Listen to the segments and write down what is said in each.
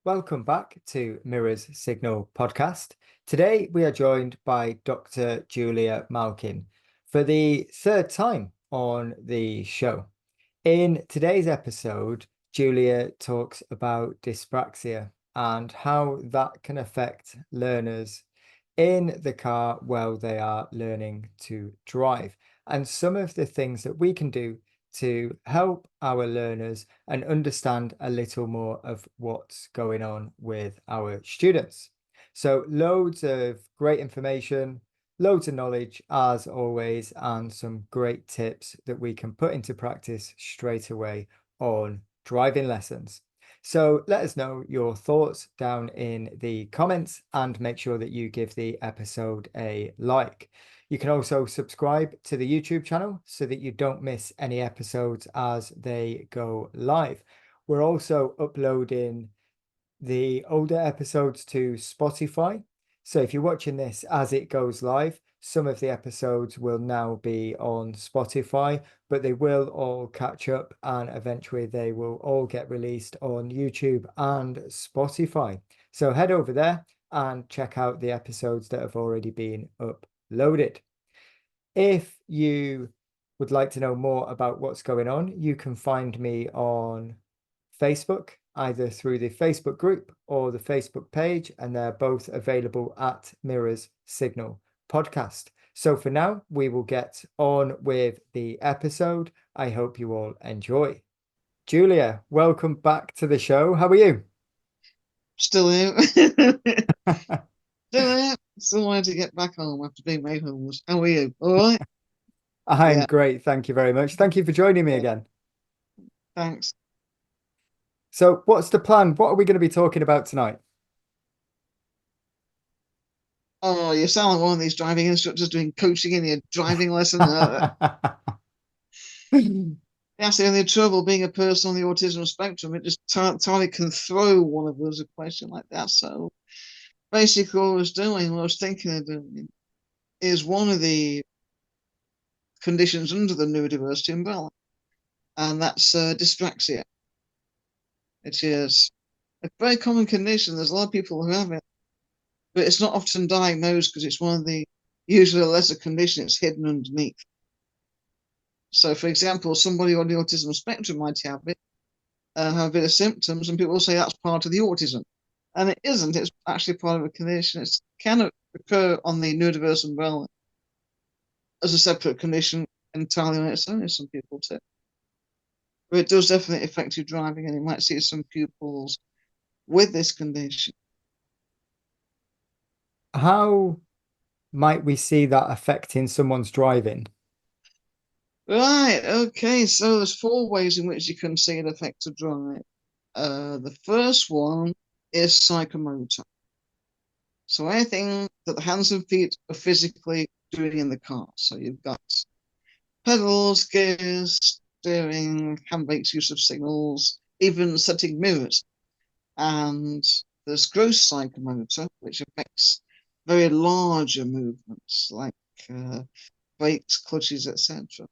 Welcome back to Mirrors Signal podcast. Today we are joined by Dr. Julia Malkin for the third time on the show. In today's episode, Julia talks about dyspraxia and how that can affect learners in the car while they are learning to drive, and some of the things that we can do to help our learners and understand a little more of what's going on with our students. So, loads of great information, loads of knowledge as always, and some great tips that we can put into practice straight away on driving lessons. So let us know your thoughts down in the comments and make sure that you give the episode a like. You can also subscribe to the YouTube channel so that you don't miss any episodes as they go live. We're also uploading the older episodes to Spotify. So if you're watching this as it goes live, some of the episodes will now be on Spotify, but they will all catch up and eventually they will all get released on YouTube and Spotify. So head over there and check out the episodes that have already been uploaded. If you would like to know more about what's going on, you can find me on Facebook, either through the Facebook group or the Facebook page, and they're both available at Mirrors Signal Podcast. So for now, we will get on with the episode. I hope you all enjoy. Julia, welcome back to the show. How are you? Still here. Still here. Still wanting to get back home after being made homeless. How are you? All right? I'm Yeah. great. Thank you very much. Thank you for joining me Yeah. again. Thanks. So, what's the plan? What are we going to be talking about tonight? Oh, you sound like one of these driving instructors doing coaching in your driving lesson. That's the only trouble being a person on the autism spectrum. It just entirely can throw one of us a question like that. So basically, what I was thinking of doing, is one of the conditions under the neurodiversity umbrella, and that's dyspraxia. It is a very common condition. There's a lot of people who have it, but it's not often diagnosed because it's one of the usually a lesser condition. It's hidden underneath. So, for example, somebody on the autism spectrum might have it, have a bit of symptoms, and people say that's part of the autism, and it isn't. It's actually part of a condition. It can occur on the neurodiverse umbrella as a separate condition entirely on its own, as some people say. But it does definitely affect your driving, and you might see some pupils with this condition. How might we see that affecting someone's driving? Right, okay, so there's four ways in which you can see it affect a drive. The first one is psychomotor. So anything that the hands and feet are physically doing in the car. So you've got pedals, gears, steering, handbrakes, use of signals, even setting mirrors. And there's gross psychomotor, which affects very larger movements like uh, brakes, clutches, etc.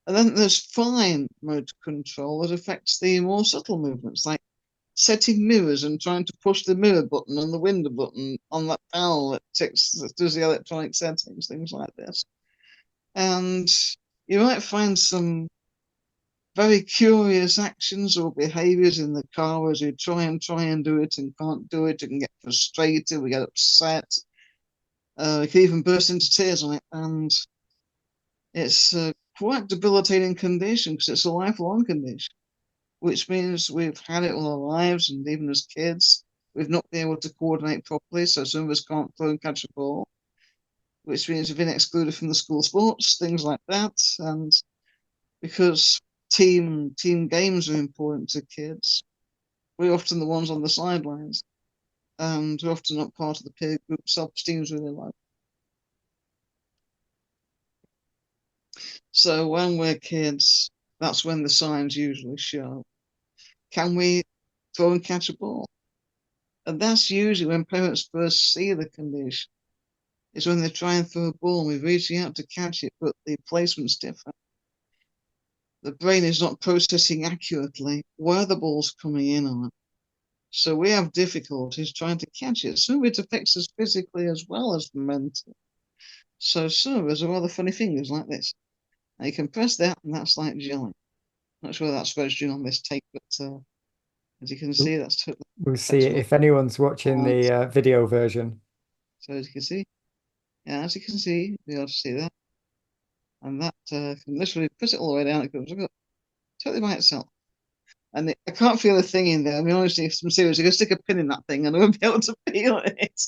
And then there's fine motor control that affects the more subtle movements, like setting mirrors and trying to push the mirror button and the window button on that panel that does the electronic settings, things like this. And you might find some very curious actions or behaviors in the car as you try and do it and can't do it. You can get frustrated, we get upset, we can even burst into tears on it. And it's a quite debilitating condition because it's a lifelong condition, which means we've had it all our lives, and even as kids, we've not been able to coordinate properly. So some of us can't throw and catch a ball, which means we've been excluded from the school sports, things like that. And because team games are important to kids, we're often the ones on the sidelines, and we're often not part of the peer group. Self-esteem is really low. So when we're kids, that's when the signs usually show. Can we throw and catch a ball? And that's usually when parents first see the condition. It's when they try and throw a ball and we're reaching out to catch it, but the placement's different. The brain is not processing accurately where the ball's coming in on. So we have difficulties trying to catch it. Some of it affects us physically as well as mentally. So some of us have rather funny fingers like this. Now you can press that, and that's like jelly. Not sure that's registering on this tape, but as you can see, that's totally We'll see that's it what. if anyone's watching the video version. So as you can see, yeah, as you can see, you'll be able to see that, and that can literally press it all the way down. It goes totally by itself. And I can't feel a thing in there. I mean, honestly, if I'm serious, you can stick a pin in that thing and I won't be able to feel it.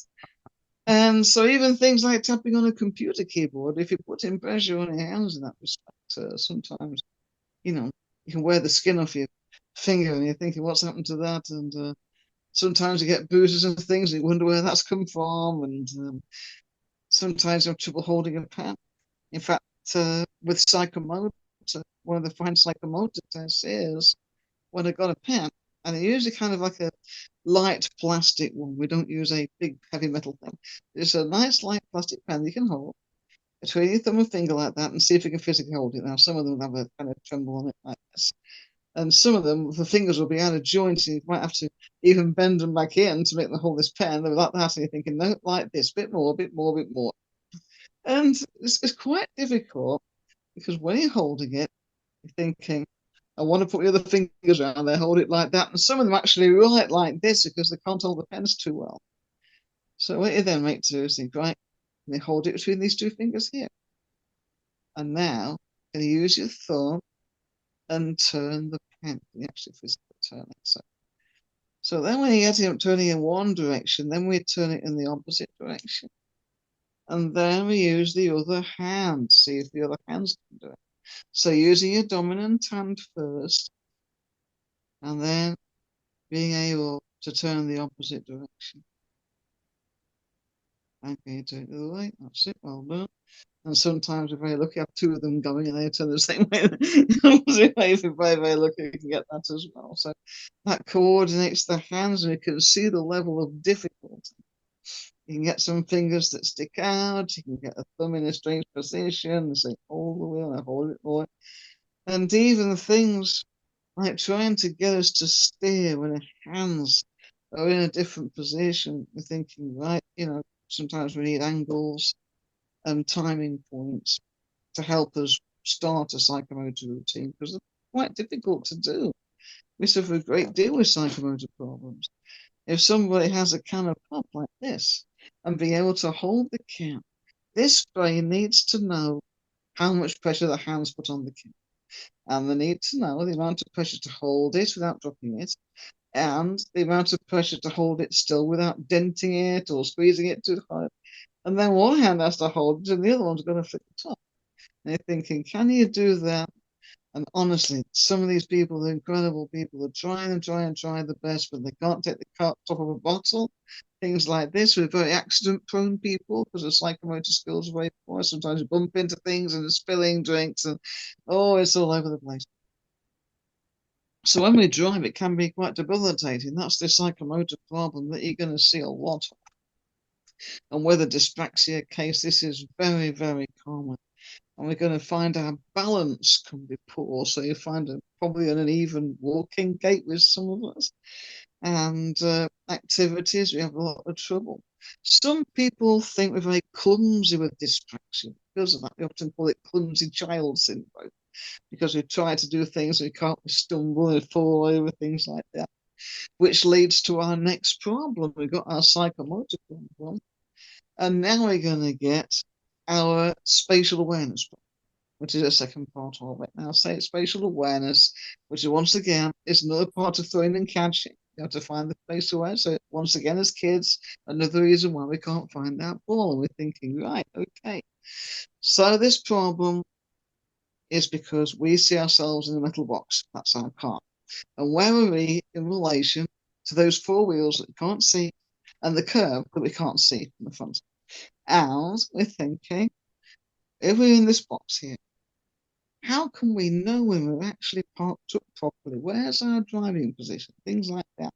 And so even things like tapping on a computer keyboard, if you're putting pressure on your hands in that respect, sometimes, you can wear the skin off your finger and you're thinking, what's happened to that? And sometimes you get bruises and things and you wonder where that's come from. And sometimes you have trouble holding a pen. In fact, with psychomotor, one of the fine psychomotor tests is when I got a pen, and I use kind of like a light plastic one. We don't use a big heavy metal thing. It's a nice light plastic pen you can hold between your thumb and finger like that and see if you can physically hold it. Now, some of them have a kind of tremble on it like this. And some of them, the fingers will be out of joint, and you might have to even bend them back in to make them hold this pen. They're like that, and you're thinking, no, like this, bit more, bit more, bit more. And it's quite difficult because when you're holding it, you're thinking, I want to put the other fingers around there, hold it like that. And some of them actually write like this because they can't hold the pens too well. So what you then make to do is think, right, they hold it between these two fingers here. And now you use your thumb and turn the pen. You actually physically turn it. So then when you get it turning in one direction, then we turn it in the opposite direction. And then we use the other hand, see if the other hands can do it. So using your dominant hand first, and then being able to turn the opposite direction. Okay, do it the other way. That's it. Well done. And sometimes, if you're very lucky, I have two of them going and they turn the same way. If you're very, very lucky, you can get that as well. So that coordinates the hands, and you can see the level of difficulty. You can get some fingers that stick out. You can get a thumb in a strange position and say, hold the wheel, I hold it, boy. And even things like trying to get us to steer when our hands are in a different position. We're thinking, right, sometimes we need angles and timing points to help us start a psychomotor routine because they're quite difficult to do. We suffer a great deal with psychomotor problems. If somebody has a can of pop like this and being able to hold the can, this brain needs to know how much pressure the hands put on the can. And they need to know the amount of pressure to hold it without dropping it, and the amount of pressure to hold it still without denting it or squeezing it too hard. And then one hand has to hold it, and the other one's going to flip the top. And you're thinking, can you do that? And honestly, some of these people are incredible people. They're trying and trying and trying the best, but they can't take the top of a bottle. Things like this. We're very accident-prone people because the psychomotor skills are very poor. Sometimes we bump into things and spilling drinks, and it's all over the place. So when we drive, it can be quite debilitating. That's the psychomotor problem that you're going to see a lot of. And with a dyspraxia case, this is very, very common. And we're going to find our balance can be poor. So you find probably an uneven walking gait with some of us. And activities, we have a lot of trouble. Some people think we're very clumsy with dyspraxia. Because of that, we often call it clumsy child syndrome. Because we try to do things we can't, we stumble and fall over, things like that. Which leads to our next problem. We've got our psychomotor problem. And now we're going to get our spatial awareness problem, which is a second part of it. Now, say spatial awareness, which once again is another part of throwing and catching. You have to find the place away. So once again, as kids, another reason why we can't find that ball. And we're thinking, right, okay. So this problem is because we see ourselves in a metal box. That's our car. And where are we in relation to those four wheels that we can't see and the curb that we can't see from the front? And we're thinking, if we're in this box here, how can we know when we're actually parked up properly? Where's our driving position? Things like that.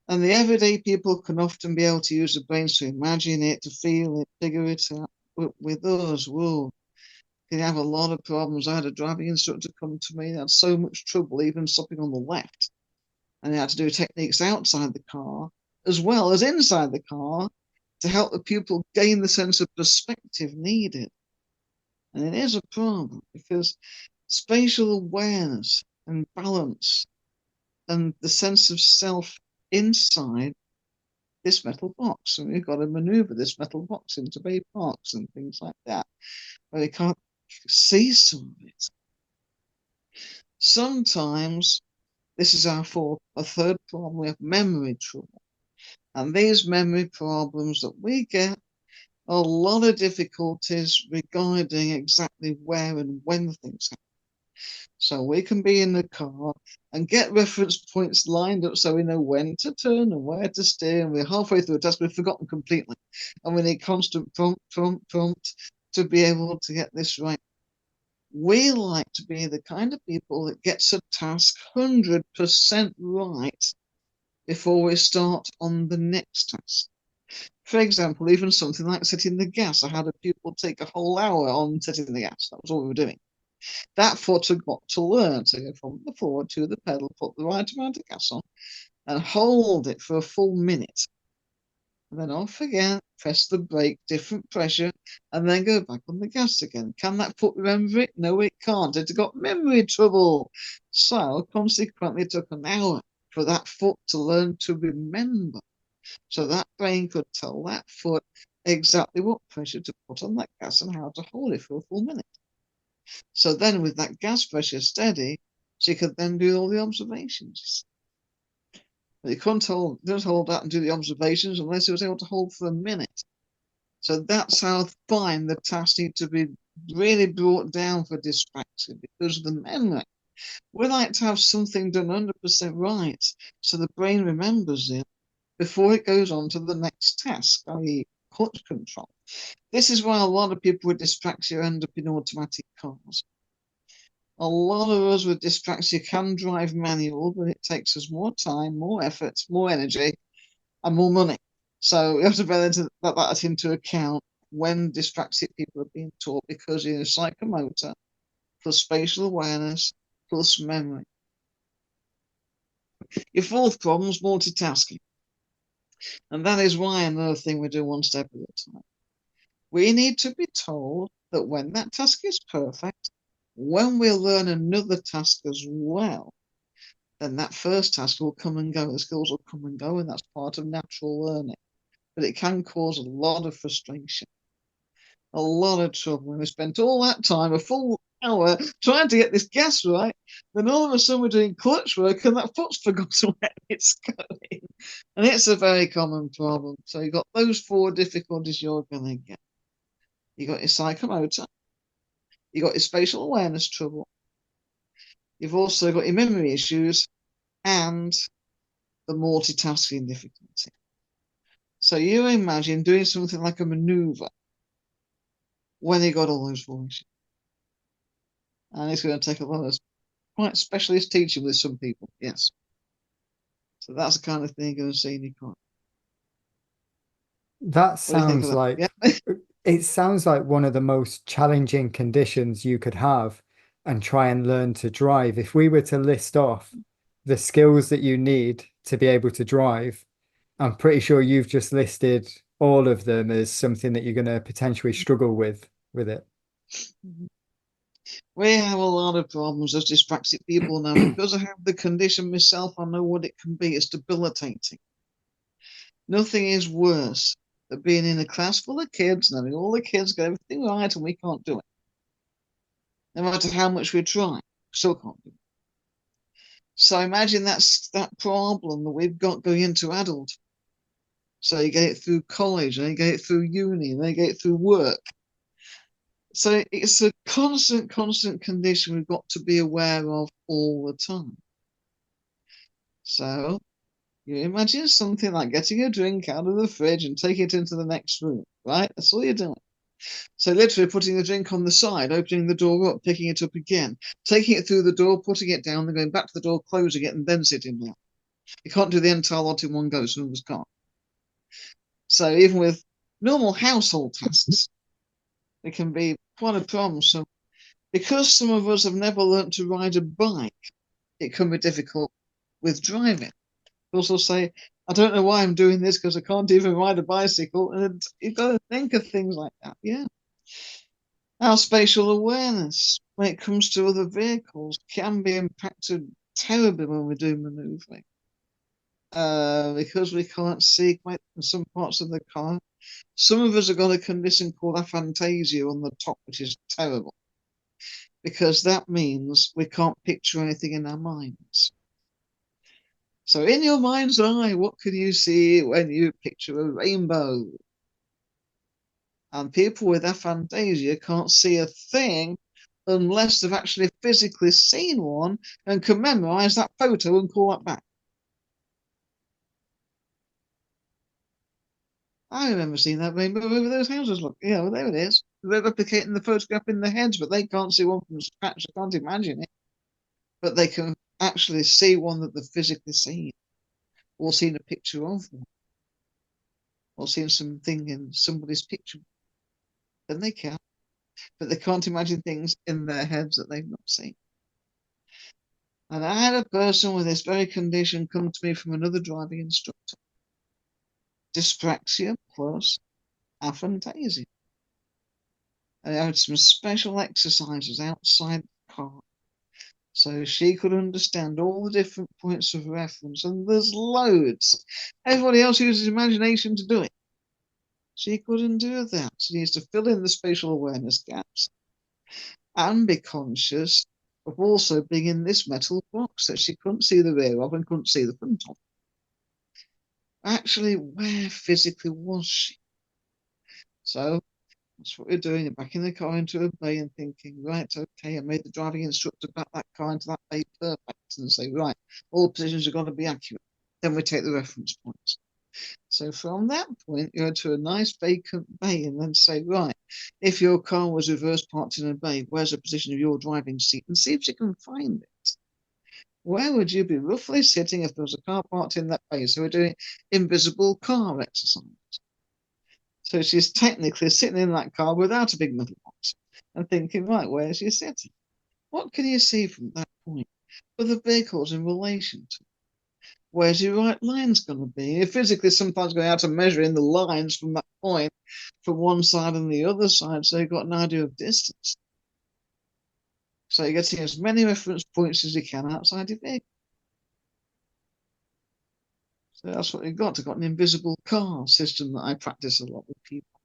And the everyday people can often be able to use the brains to imagine it, to feel it, figure it out. But with us, whoa, can have a lot of problems. I had a driving instructor come to me that had so much trouble even stopping on the left And they had to do techniques outside the car as well as inside the car to help the pupil gain the sense of perspective needed. And it is a problem because spatial awareness and balance and the sense of self inside this metal box. And we've got to maneuver this metal box into Bay Parks and things like that, where they can't see some of it. Sometimes this is a third problem. We have memory trouble. And these memory problems that we get a lot of difficulties regarding exactly where and when things happen. So we can be in the car and get reference points lined up so we know when to turn and where to steer. And we're halfway through a task, we've forgotten completely. And we need constant prompt to be able to get this right. We like to be the kind of people that gets a task 100% right before we start on the next task. For example, even something like setting the gas. I had a pupil take a whole hour on setting the gas. That was all we were doing. That foot had got to learn to go from the floor to the pedal, put the right amount of gas on, and hold it for a full minute. And then off again, press the brake, different pressure, and then go back on the gas again. Can that foot remember it? No, it can't. It's got memory trouble. So consequently, it took an hour for that foot to learn to remember. So that brain could tell that foot exactly what pressure to put on that gas and how to hold it for a full minute. So then with that gas pressure steady, she could then do all the observations. But you couldn't hold that and do the observations unless it was able to hold for a minute. So that's how fine the tasks need to be really brought down for dyspraxia because of the memory. We like to have something done 100% right so the brain remembers it before it goes on to the next task, i.e. clutch control. This is why a lot of people with dyspraxia end up in automatic cars. A lot of us with dyspraxia can drive manual, but it takes us more time, more effort, more energy, and more money. So we have to bear that into account when dyspraxic people are being taught, because you're psychomotor plus spatial awareness plus memory. Your fourth problem is multitasking. And that is why another thing we do one step at a time. We need to be told that when that task is perfect, when we learn another task as well, then that first task will come and go. The skills will come and go, and that's part of natural learning. But it can cause a lot of frustration, a lot of trouble. When we spent all that time, a full hour, trying to get this gas right, then all of a sudden we're doing clutch work and that foot's forgotten where it's going. And it's a very common problem. So you've got those four difficulties you're going to get. You've got your psychomotor, you've got your spatial awareness trouble, you've also got your memory issues, and the multitasking difficulty. So you imagine doing something like a maneuver when you got all those four issues. And it's going to take a lot of quite specialist teaching with some people, yes. So that's the kind of thing you're going to see in your car. That sounds like it sounds like one of the most challenging conditions you could have and try and learn to drive. If we were to list off the skills that you need to be able to drive, I'm pretty sure you've just listed all of them as something that you're going to potentially struggle with it. We have a lot of problems as dyspraxic people now. Because I have the condition myself, I know what it can be. It's debilitating. Nothing is worse than being in a class full of kids and having all the kids get everything right and we can't do it. No matter how much we try, still can't do it. So imagine that's that problem that we've got going into adult. So you get it through college, and you get it through uni, and then you get it through work. So it's a constant condition we've got to be aware of all the time. So you imagine something like getting a drink out of the fridge and taking it into the next room, right? That's all you're doing. So literally putting the drink on the side, opening the door up, picking it up again, taking it through the door, putting it down, then going back to the door, closing it, and then sitting down. You can't do the entire lot in one go, some of us can't. So even with normal household tasks, it can be quite a problem. So because some of us have never learned to ride a bike, it can be difficult with driving. Also say, I don't know why I'm doing this because I can't even ride a bicycle. And you've got to think of things like that. Yeah. Our spatial awareness when it comes to other vehicles can be impacted terribly when we're doing maneuvering. Because we can't see quite some parts of the car. Some of us have got a condition called aphantasia on the top, which is terrible. Because that means we can't picture anything in our minds. So in your mind's eye, what can you see when you picture a rainbow? And people with aphantasia can't see a thing unless they've actually physically seen one and can memorize that photo and call that back. I remember seeing that rainbow over those houses. Look, there it is. They're replicating the photograph in their heads, but they can't see one from scratch. They can't imagine it. But they can actually see one that they've physically seen, or seen a picture of one, or seen something in somebody's picture. Then they can. But they can't imagine things in their heads that they've not seen. And I had a person with this very condition come to me from another driving instructor. Dyspraxia plus aphantasia. And I had some special exercises outside the car so she could understand all the different points of reference. And there's loads. Everybody else uses imagination to do it. She couldn't do that. She needs to fill in the spatial awareness gaps and be conscious of also being in this metal box that she couldn't see the rear of and couldn't see the front of. Actually, where physically was she? So that's what we're doing. You're backing the car into a bay and thinking, right, okay, I made the driving instructor back that car into that bay perfect, and say, right, all positions are going to be accurate. Then we take the reference points. So from that point, you go to a nice vacant bay and then say, right, if your car was reverse parked in a bay, where's the position of your driving seat? And see if you can find it. Where would you be roughly sitting if there was a car parked in that bay? So we're doing invisible car exercise. So she's technically sitting in that car without a big metal box and thinking, right, where's she sitting? What can you see from that point? But the vehicle's in relation to where's your right line's going to be? You're physically sometimes going out to measure in the lines from that point from one side and the other side, so you've got an idea of distance. So you're getting as many reference points as you can outside your vehicle. So that's what you've got. I've got an invisible car system that I practice a lot with people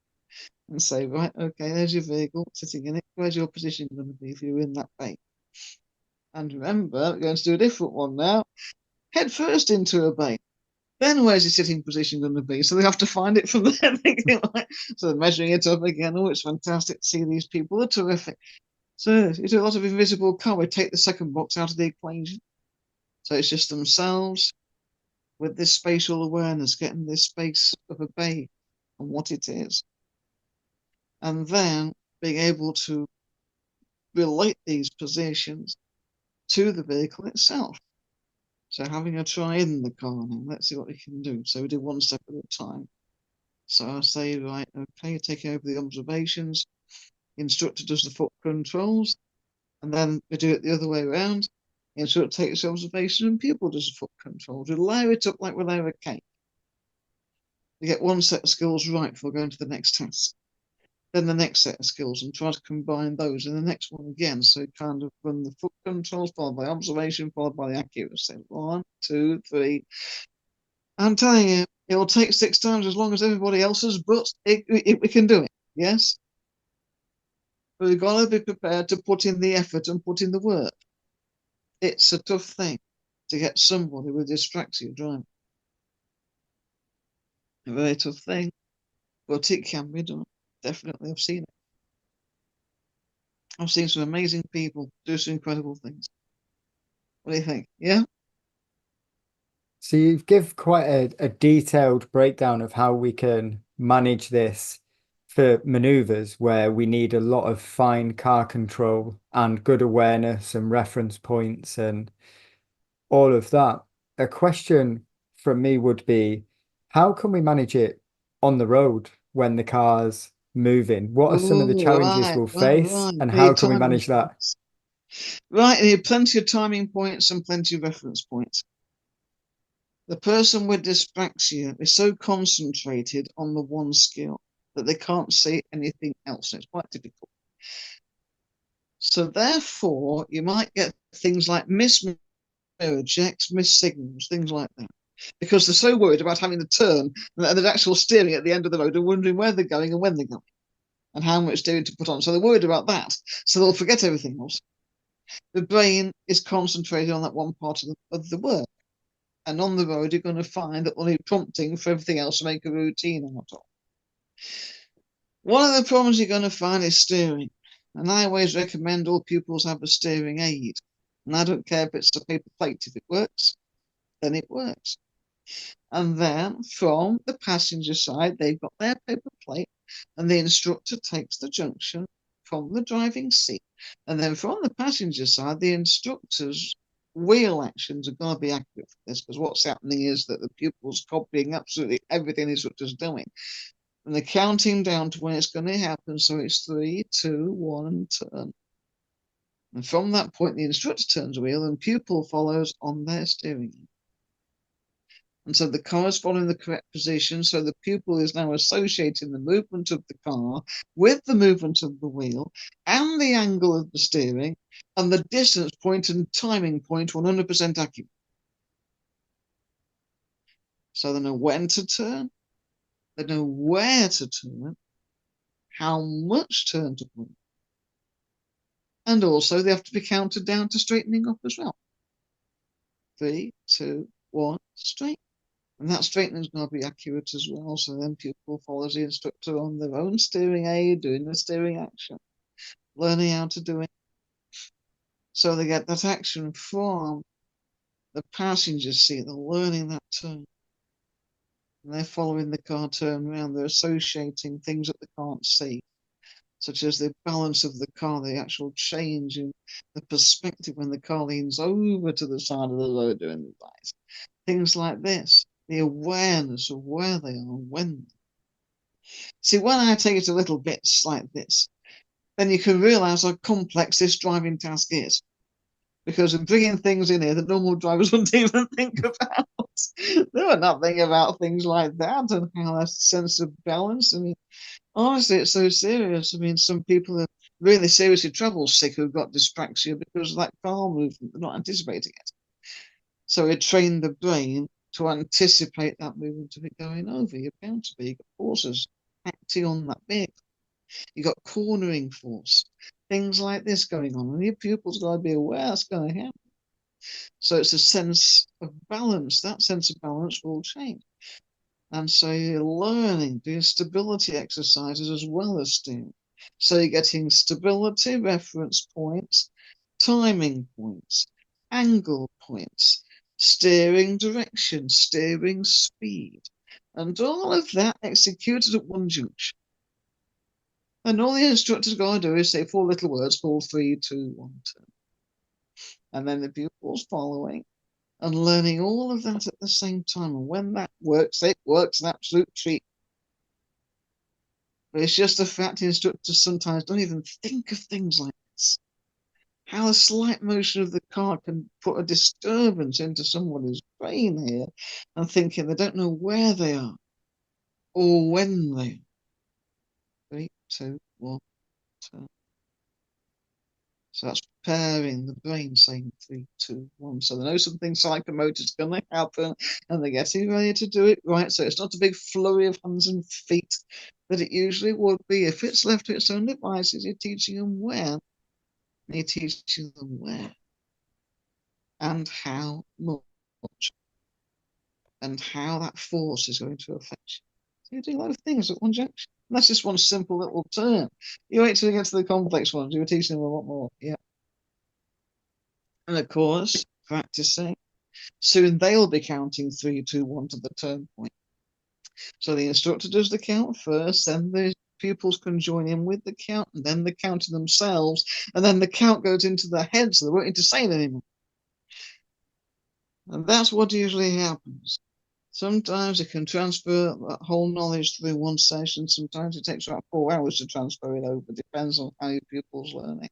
and say, right, okay, there's your vehicle sitting in it. Where's your position going to be if you're in that bay? And remember, we're going to do a different one now. Head first into a bay. Then where's your sitting position going to be? So they have to find it from there. So they're measuring it up again. Oh, it's fantastic to see these people. They're terrific. So you do a lot of invisible car. We take the second box out of the equation. So it's just themselves with this spatial awareness, getting this space of a bay and what it is. And then being able to relate these positions to the vehicle itself. So having a try in the car now, let's see what we can do. So we do one step at a time. So I say, right, okay, you're taking over the observations. The instructor does the foot controls, and then we do it the other way around. The instructor takes the observation and pupil does the foot controls. We layer it up like we layer a cake. We get one set of skills right before going to the next task. Then the next set of skills and try to combine those in the next one again. So kind of run the foot controls, followed by observation, followed by the accuracy. 1, 2, 3. I'm telling you, it will take 6 times as long as everybody else's, but we can do it. Yes? But we've got to be prepared to put in the effort and put in the work. It's a tough thing to get somebody with dyspraxia driving. A very tough thing, but it can be done. Definitely, I've seen it. I've seen some amazing people do some incredible things. What do you think? Yeah? So you give quite a detailed breakdown of how we can manage this for maneuvers where we need a lot of fine car control and good awareness and reference points and all of that. A question from me would be, how can we manage it on the road when the car's moving? What are some of the challenges we'll face right. and You how need can we timing manage that? points. Right, you need plenty of timing points and plenty of reference points. The person with dyspraxia is so concentrated on the one skill that they can't see anything else. It's quite difficult. So therefore, you might get things like mismirror checks, missed signals, things like that. Because they're so worried about having to turn and the actual steering at the end of the road and wondering where they're going and when they're going and how much steering to put on. So they're worried about that. So they'll forget everything else. The brain is concentrated on that one part of the work. And on the road, you're going to find that we'll need prompting for everything else to make a routine out of. One of the problems you're going to find is steering. And I always recommend all pupils have a steering aid. And I don't care if it's a paper plate. If it works, then it works. And then from the passenger side, they've got their paper plate, and the instructor takes the junction from the driving seat. And then from the passenger side, the instructor's wheel actions are going to be accurate for this, because what's happening is that the pupil's copying absolutely everything the instructor's doing. And they're counting down to when it's going to happen. So it's 3, 2, 1, turn. And from that point, the instructor turns the wheel and pupil follows on their steering. And so the car is following the correct position. So the pupil is now associating the movement of the car with the movement of the wheel and the angle of the steering and the distance point and timing point 100% accurate. So they know when to turn, they know where to turn, how much turn to put. And also they have to be counted down to straightening up as well. 3, 2, 1, straight. And that straightening is going to be accurate as well. So then pupil follows the instructor on their own steering aid, doing the steering action, learning how to do it. So they get that action from the passenger seat. They're learning that turn. And they're following the car turn around. They're associating things that they can't see, such as the balance of the car, the actual change in the perspective when the car leans over to the side of the road during the lights. Things like this. The awareness of where they are when. See, when I take it to little bits like this, then you can realize how complex this driving task is. Because of bringing things in here that normal drivers wouldn't even think about. They were not thinking about things like that and how that sense of balance. I mean, honestly, it's so serious. I mean, some people are really seriously travel sick who've got dyspraxia because of that car movement. They're not anticipating it. So it trained the brain to anticipate that movement of it going over. You're bound to be. You've got forces acting on that vehicle. You've got cornering force, things like this going on. And your pupils got to be aware that's going to happen. So it's a sense of balance. That sense of balance will change. And so you're learning, doing stability exercises as well as steering. So you're getting stability, reference points, timing points, angle points, steering direction, steering speed, and all of that executed at one junction. And all the instructor's got to do is say 4 little words called 3, 2, 1, turn. And then the pupils following and learning all of that at the same time. And when that works, it works an absolute treat. But it's just the fact the instructors sometimes don't even think of things like this. How a slight motion of the car can put a disturbance into somebody's brain here and thinking they don't know where they are or when they are. 3, 2, 1, turn. So that's preparing the brain, saying 3, 2, 1. So they know something psychomotor is going to happen and they're getting ready to do it right. So it's not a big flurry of hands and feet that it usually would be. If it's left to its own devices, you're teaching them where. You're teaching them where and how much and how that force is going to affect you. So you're doing a lot of things at one junction. And that's just one simple little turn. You wait till you get to the complex ones, you're teaching them a lot more. Yeah. And of course, practicing. Soon they'll be counting 3, 2, 1 to the turn point. So the instructor does the count first, then the pupils can join in with the count, and then the counting themselves, and then the count goes into their heads, so they won't need to say it anymore. And that's what usually happens. Sometimes it can transfer that whole knowledge through one session. Sometimes it takes about 4 hours to transfer it over. Depends on how your pupils learn it.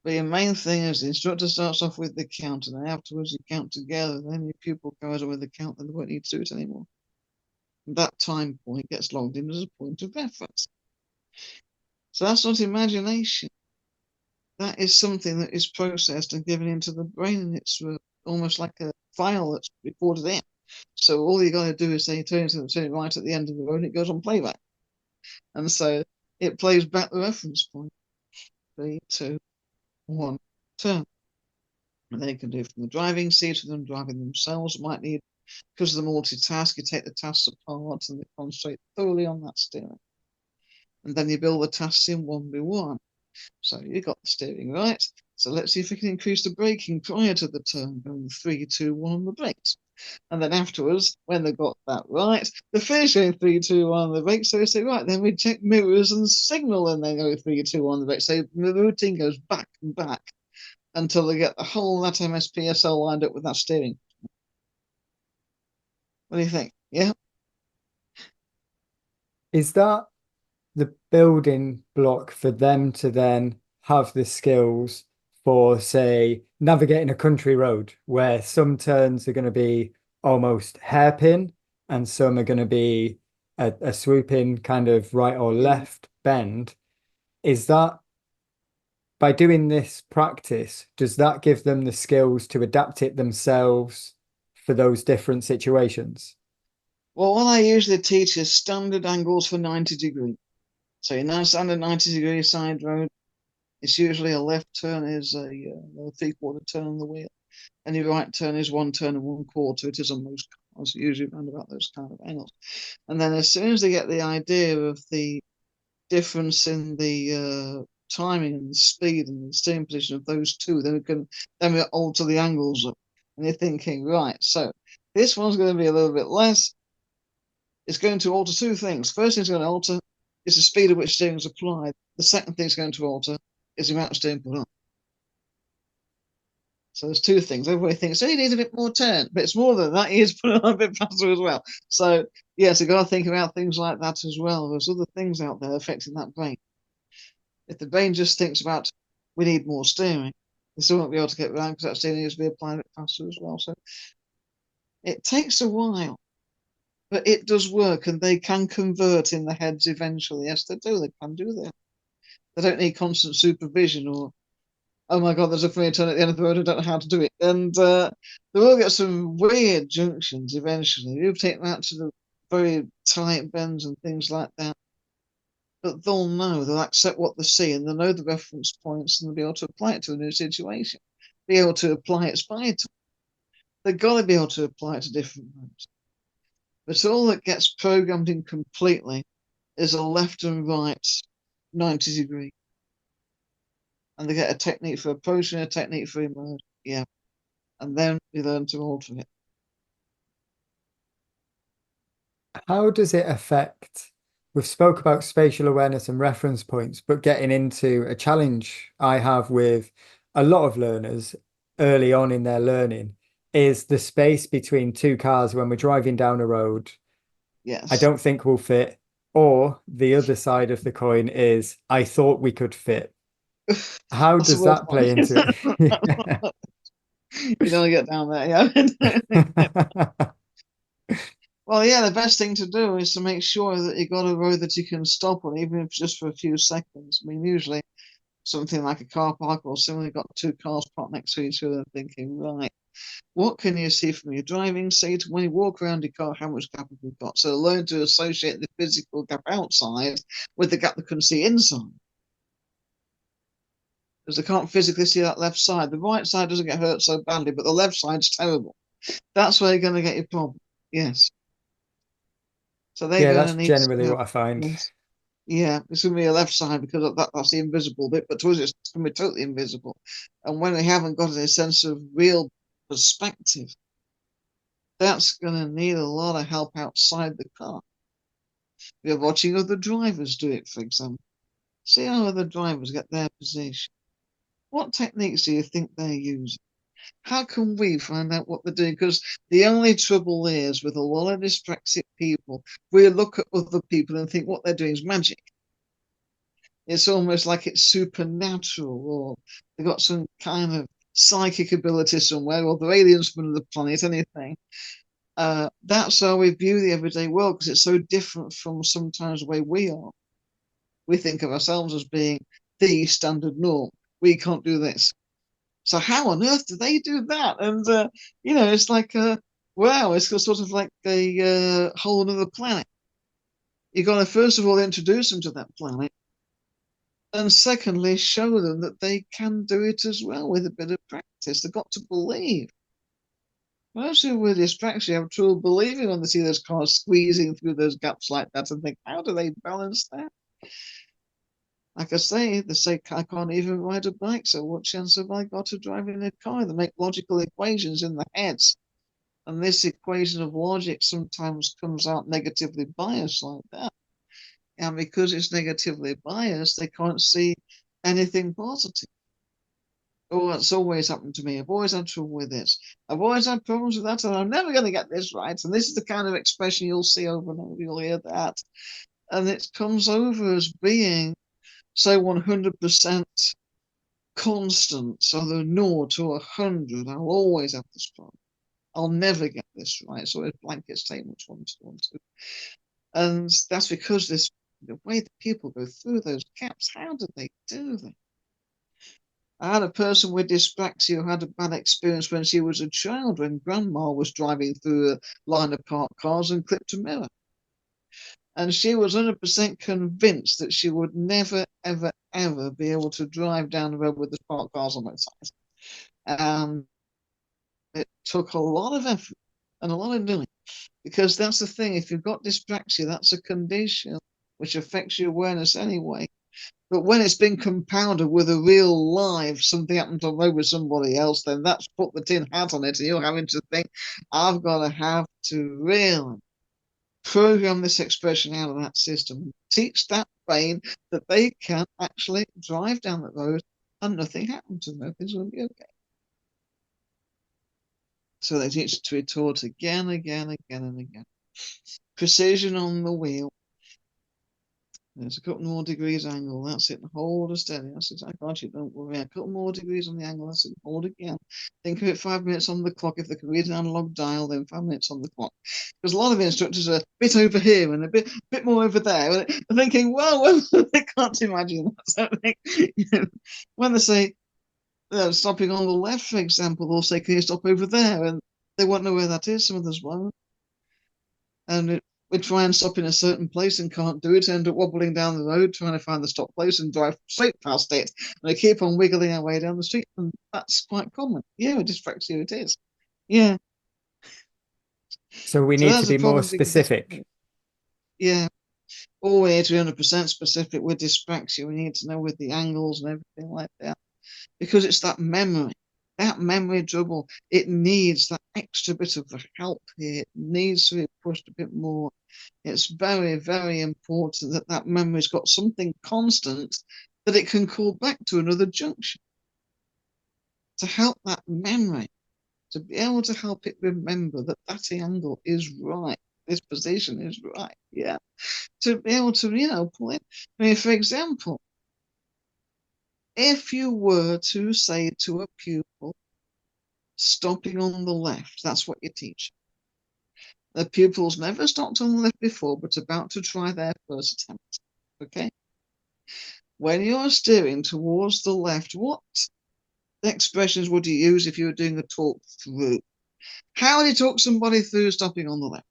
But your main thing is the instructor starts off with the count, and then afterwards you count together. Then your pupil goes on with the count, and they won't need to do it anymore. And that time point gets logged in as a point of reference. So that's not imagination. That is something that is processed and given into the brain, and it's almost like a file that's recorded in. So all you got to do is say turn it right at the end of the road, and it goes on playback. And so it plays back the reference point. 3, 2, 1, turn. And they can do it from the driving seat or them driving themselves. Might need, because of the multitask, you take the tasks apart and they concentrate thoroughly on that steering. And then you build the tasks in one by one. So you got the steering right. So let's see if we can increase the braking prior to the turn, going 3, 2, 1 on the brakes. And then afterwards, when they got that right, they finish going 3, 2, 1 on the brakes. So we say, right, then we check mirrors and signal, and they go 3, 2, 1 on the brakes. So the routine goes back and back until they get the whole that MSPSL lined up with that steering. What do you think? Yeah. Is that the building block for them to then have the skills for, say, navigating a country road where some turns are going to be almost hairpin and some are going to be a swooping kind of right or left bend? Is that, by doing this practice, does that give them the skills to adapt it themselves for those different situations? Well, what I usually teach is standard angles for 90 degrees. So in a standard 90-degree side road, it's usually a left turn is a 3/4 turn on the wheel, and your right turn is 1 turn and 1/4. It is on most cars, usually around about those kind of angles. And then as soon as they get the idea of the difference in the timing and the speed and the steering position of those two, then we alter the angles up. And you're thinking, right, so this one's going to be a little bit less. It's going to alter two things. First thing it's going to alter is the speed at which steering is applied. The second thing it's going to alter is the amount of steering put on. So there's two things. Everybody thinks, oh, you need a bit more turn, but it's more than that. You need to put it on a bit faster as well. So yes, you've got to think about things like that as well. There's other things out there affecting that brain. If the brain just thinks about, we need more steering, they still won't be able to get around because that steering needs to be applied a bit faster as well. So it takes a while, but it does work, and they can convert in the heads eventually. Yes, they do. They can do that. They don't need constant supervision or, oh my God, there's a free turn at the end of the road, I don't know how to do it. And they will get some weird junctions eventually. You take that to the very tight bends and things like that. But they'll accept what they see, and they'll know the reference points, and they'll be able to apply it to a new situation, be able to apply it by time. They've got to be able to apply it to different roads. But all that gets programmed in completely is a left and right 90 degree. And they get a technique for approach and a technique for emerge. Yeah. And then we learn to alter it. How does it affect? We've spoke about spatial awareness and reference points, but getting into a challenge I have with a lot of learners early on in their learning is the space between two cars when we're driving down a road. Yes. I don't think we'll fit. Or the other side of the coin is I thought we could fit. How does that play into it? You don't get down there, yeah. Well, yeah, the best thing to do is to make sure that you got a road that you can stop on, even if just for a few seconds. I mean, usually something like a car park or similar, you've got two cars parked next to each other, thinking, right, what can you see from your driving seat? When you walk around your car, how much gap have you got? So learn to associate the physical gap outside with the gap they can see inside. Because they can't physically see that left side. The right side doesn't get hurt so badly, but the left side's terrible. That's where you're going to get your problem. Yes. So they're Yeah, going that's to need generally to what I find. Yes. Yeah, it's going to be a left side because that's the invisible bit, but to us it's going to be totally invisible. And when we haven't got a sense of real perspective, that's going to need a lot of help outside the car. You're watching other drivers do it, for example. See how other drivers get their position. What techniques do you think they're using? How can we find out what they're doing? Because the only trouble is with a lot of dyspraxic people, we look at other people and think what they're doing is magic. It's almost like it's supernatural, or they've got some kind of psychic ability somewhere, or they're aliens from another planet, anything. That's how we view the everyday world, because it's so different from sometimes the way we are. We think of ourselves as being the standard norm. We can't do this. So how on earth do they do that? And it's like wow, it's sort of like a whole other planet. You've got to first of all introduce them to that planet, and secondly, show them that they can do it as well with a bit of practice. They've got to believe. Most people with dyspraxia have trouble believing when they see those cars squeezing through those gaps like that and think, how do they balance that? Like I say, they say, I can't even ride a bike, so what chance have I got of driving a car? They make logical equations in their heads. And this equation of logic sometimes comes out negatively biased like that. And because it's negatively biased, they can't see anything positive. Oh, it's always happened to me. I've always had trouble with this. I've always had problems with that, and I'm never going to get this right. And this is the kind of expression you'll see over and over. You'll hear that. And it comes over as being so 100% constant. So the 0 to 100, I'll always have this problem. I'll never get this right. So it's blanket statements 1, 2, 1, 2. And that's because the way that people go through those gaps, how do they do that? I had a person with dyspraxia who had a bad experience when she was a child, when grandma was driving through a line of parked cars and clipped a mirror. And she was 100% convinced that she would never, ever, ever be able to drive down the road with the parked cars on both sides. And it took a lot of effort and a lot of doing, because that's the thing. If you've got dyspraxia, that's a condition which affects your awareness anyway. But when it's been compounded with a real life, something happened on the road with somebody else, then that's put the tin hat on it, and you're having to think, I've got to have to really program this expression out of that system, teach that brain that they can actually drive down the road and nothing happened to them. Things will be okay. So they teach it to retort again, again, again, and again. Precision on the wheel. There's a couple more degrees angle. That's it. Hold a steady. That's it. I got you. Don't worry. A couple more degrees on the angle. That's it. Hold again. Think of it 5 minutes on the clock. If they can read an analog dial, then 5 minutes on the clock. Because a lot of instructors are a bit over here and a bit more over there. And they're thinking, well, they can't imagine that. So when they say stopping on the left, for example, they'll say, can you stop over there? And they won't know where that is. Some of us won't. And we try and stop in a certain place and can't do it, end up wobbling down the road trying to find the stop place and drive straight past it. And we keep on wiggling our way down the street, and that's quite common. Yeah, with dyspraxia it is. Yeah. So we need to be more specific. Yeah. Always 300% specific with dyspraxia. We need to know with the angles and everything like that, because it's that memory. That memory trouble, it needs that extra bit of help here. It needs to be pushed a bit more. It's very, very important that that memory's got something constant that it can call back to another junction. To help that memory, to be able to help it remember that that angle is right, this position is right, yeah. To be able to, pull in. I mean, for example, if you were to say to a pupil, stopping on the left, that's what you teach. The pupil's never stopped on the left before, but about to try their first attempt. Okay? When you're steering towards the left, what expressions would you use if you were doing a talk through? How would you talk somebody through stopping on the left?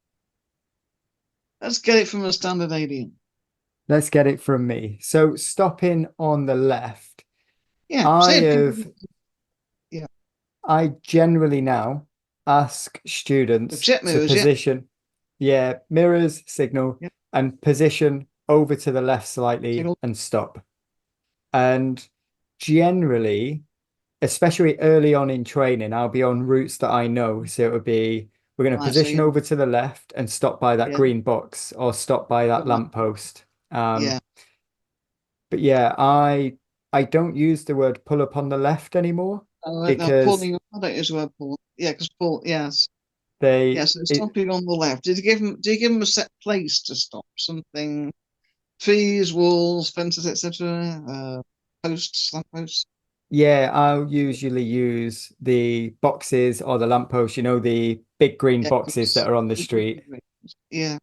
Let's get it from a standard alien. Let's get it from me. So stopping on the left. Yeah. I generally now ask students to position, mirrors, signal, and position over to the left slightly and stop. And generally, especially early on in training, I'll be on routes that I know. So it would be, we're going to position over to the left and stop by that green box or stop by that lamppost. But yeah, I don't use the word pull up on the left anymore. Because pulling up is word pull. Yeah, because pull, yes. So stopping on the left. Do you give them a set place to stop? Something Trees, walls, fences, etc. Posts, lampposts. Yeah, I'll usually use the boxes or the lampposts, the big green Yeah, boxes that are on the street yeah,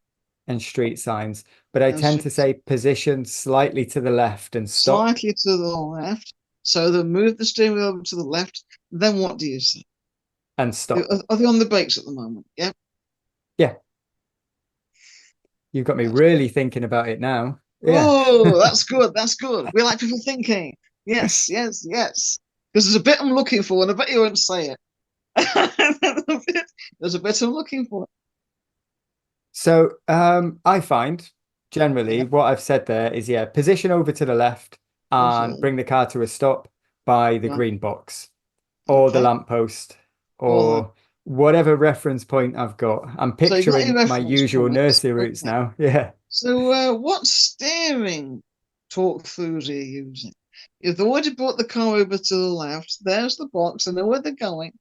and street signs. But I and tend to say position slightly to the left and stop slightly to the left. So then move the steering wheel over to the left. Then what do you say? and stop. Are they on the brakes at the moment? Yeah. Yeah, you've got me That's really thinking about it now. Yeah. Oh, that's good. That's good. We like people thinking. Yes, yes, yes. Because there's a bit I'm looking for, and I bet you won't say it. There's a bit I'm looking for. So I find generally Yeah, what I've said there is, yeah, position over to the left and absolutely. bring the car to a stop by the Right. green box or the Okay. lamppost All right. or whatever reference point I've got. I'm So you got your picturing my reference usual points. nursery routes Okay. now. Yeah. So what steering talk throughs are you using? If they already brought the car over to the left, there's the box. I know where they're going.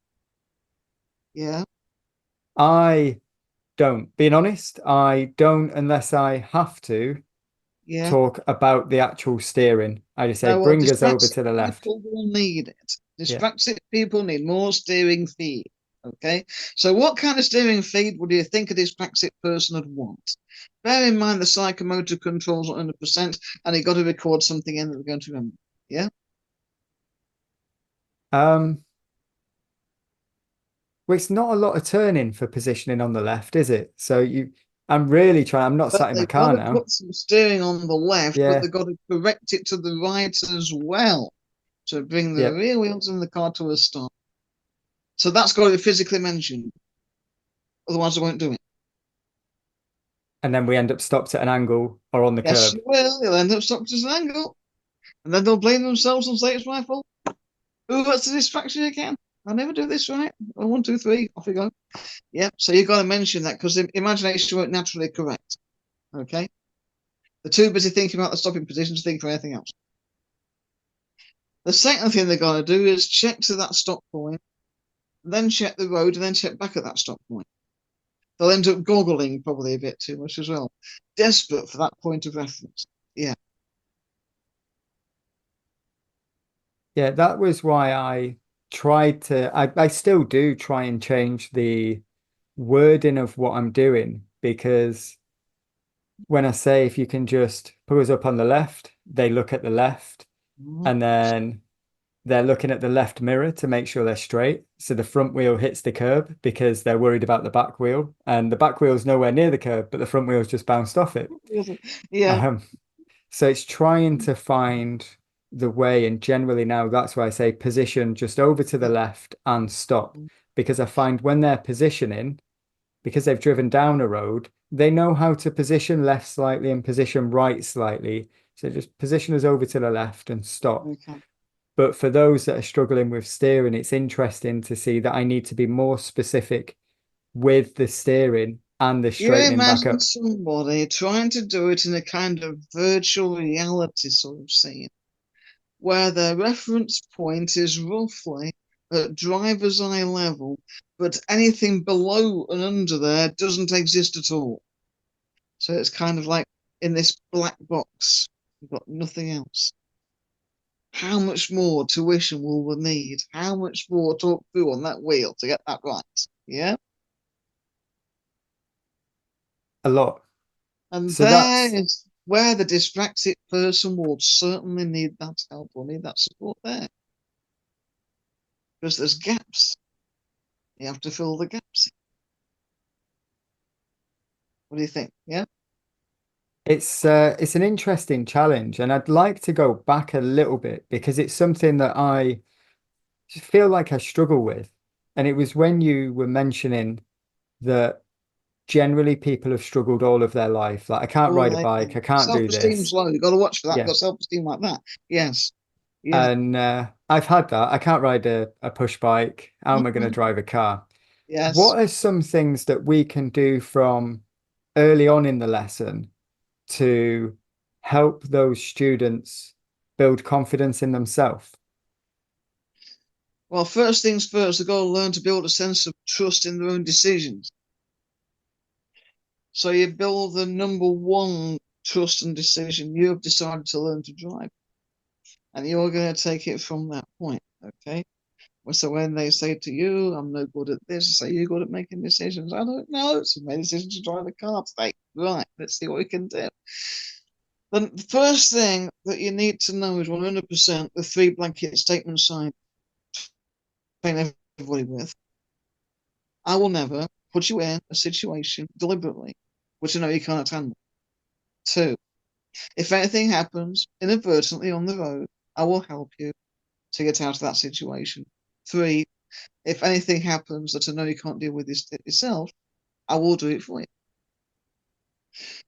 Yeah. I don't, being honest, I don't unless I have to Yeah. talk about the actual steering. I just say, Now, what bring us over dyspraxic to the left. people will need it. Yeah. Dyspraxic people need more steering feed. Okay, so what kind of steering feed would you think a dyspraxic person would want? Bear in mind the psychomotor controls are 100%, and you got to record something in that they're going to remember. Yeah. Um, Well, it's not a lot of turning for positioning on the left, is it? I'm really trying. I'm not But sat in my they've got car to now. put some steering on the left, but Yeah, they've got to correct it to the right as well to bring the yeah. rear wheels in the car to a stop. So that's got to be physically mentioned. Otherwise, I won't do it. And then we end up stopped at an angle or on the Yes, curb. you will. You'll end up stopped at an angle. And then they'll blame themselves and say it's my fault. Ooh, that's a distraction again. I never do this right. Oh, 1, 2, 3, off we go. Yeah, so you've got to mention that because the imagination won't naturally correct. Okay? They're too busy thinking about the stopping position to think of anything else. The second thing they've got to do is check to that stop point, then check the road, and then check back at that stop point. They'll end up goggling probably a bit too much as well. Desperate for that point of reference. Yeah. Yeah, that was why I still do try and change the wording of what I'm doing because when I say if you can just put us up on the left, they look at the left and then they're looking at the left mirror to make sure they're straight. So the front wheel hits the curb because they're worried about the back wheel. And the back wheel's nowhere near the curb, but the front wheel's just bounced off it. Yeah. Um, so it's trying to find the way. And generally now that's why I say position just over to the left and stop. Because I find when they're positioning, because they've driven down a road, they know how to position left slightly and position right slightly. So just position us over to the left and stop. Okay. But for those that are struggling with steering, it's interesting to see that I need to be more specific with the steering and the You straightening back imagine up. somebody trying to do it in a kind of virtual reality sort of scene, where their reference point is roughly at driver's eye level, but anything below and under there doesn't exist at all. So it's kind of like in this black box, you've got nothing else. How much more tuition will we need? How much more talk through on that wheel to get that right? Yeah. A lot. And So there that's is where the dyspraxic person will certainly need that help or need that support there. Because there's gaps. You have to fill the gaps. What do you think? Yeah. it's an interesting challenge, and I'd like to go back a little bit because it's something that I feel like I struggle with. And it was when you were mentioning that generally people have struggled all of their life. Like, I can't Oh, ride a they bike, can. I can't do Self-esteem's this. low. You've got to watch for that. You've Yeah. got self-esteem like that. Yes. Yeah. And I've had that. I can't ride a push bike. How am I going to drive a car? Yes. What are some things that we can do from early on in the lesson to help those students build confidence in themselves? Well, first things first, they've got to learn to build a sense of trust in their own decisions. So you build the number one trust and decision. You have decided to learn to drive, and you're going to take it from that point, okay? So when they say to you, I'm no good at this, say you're good at making decisions. I don't know. So made a decision to drive a car today. Right, let's see what we can do. The first thing that you need to know is 100% the 3 blanket statements I train everybody with. I will never put you in a situation deliberately which I know you can't handle. 2, if anything happens inadvertently on the road, I will help you to get out of that situation. 3, if anything happens that I know you can't deal with yourself, I will do it for you.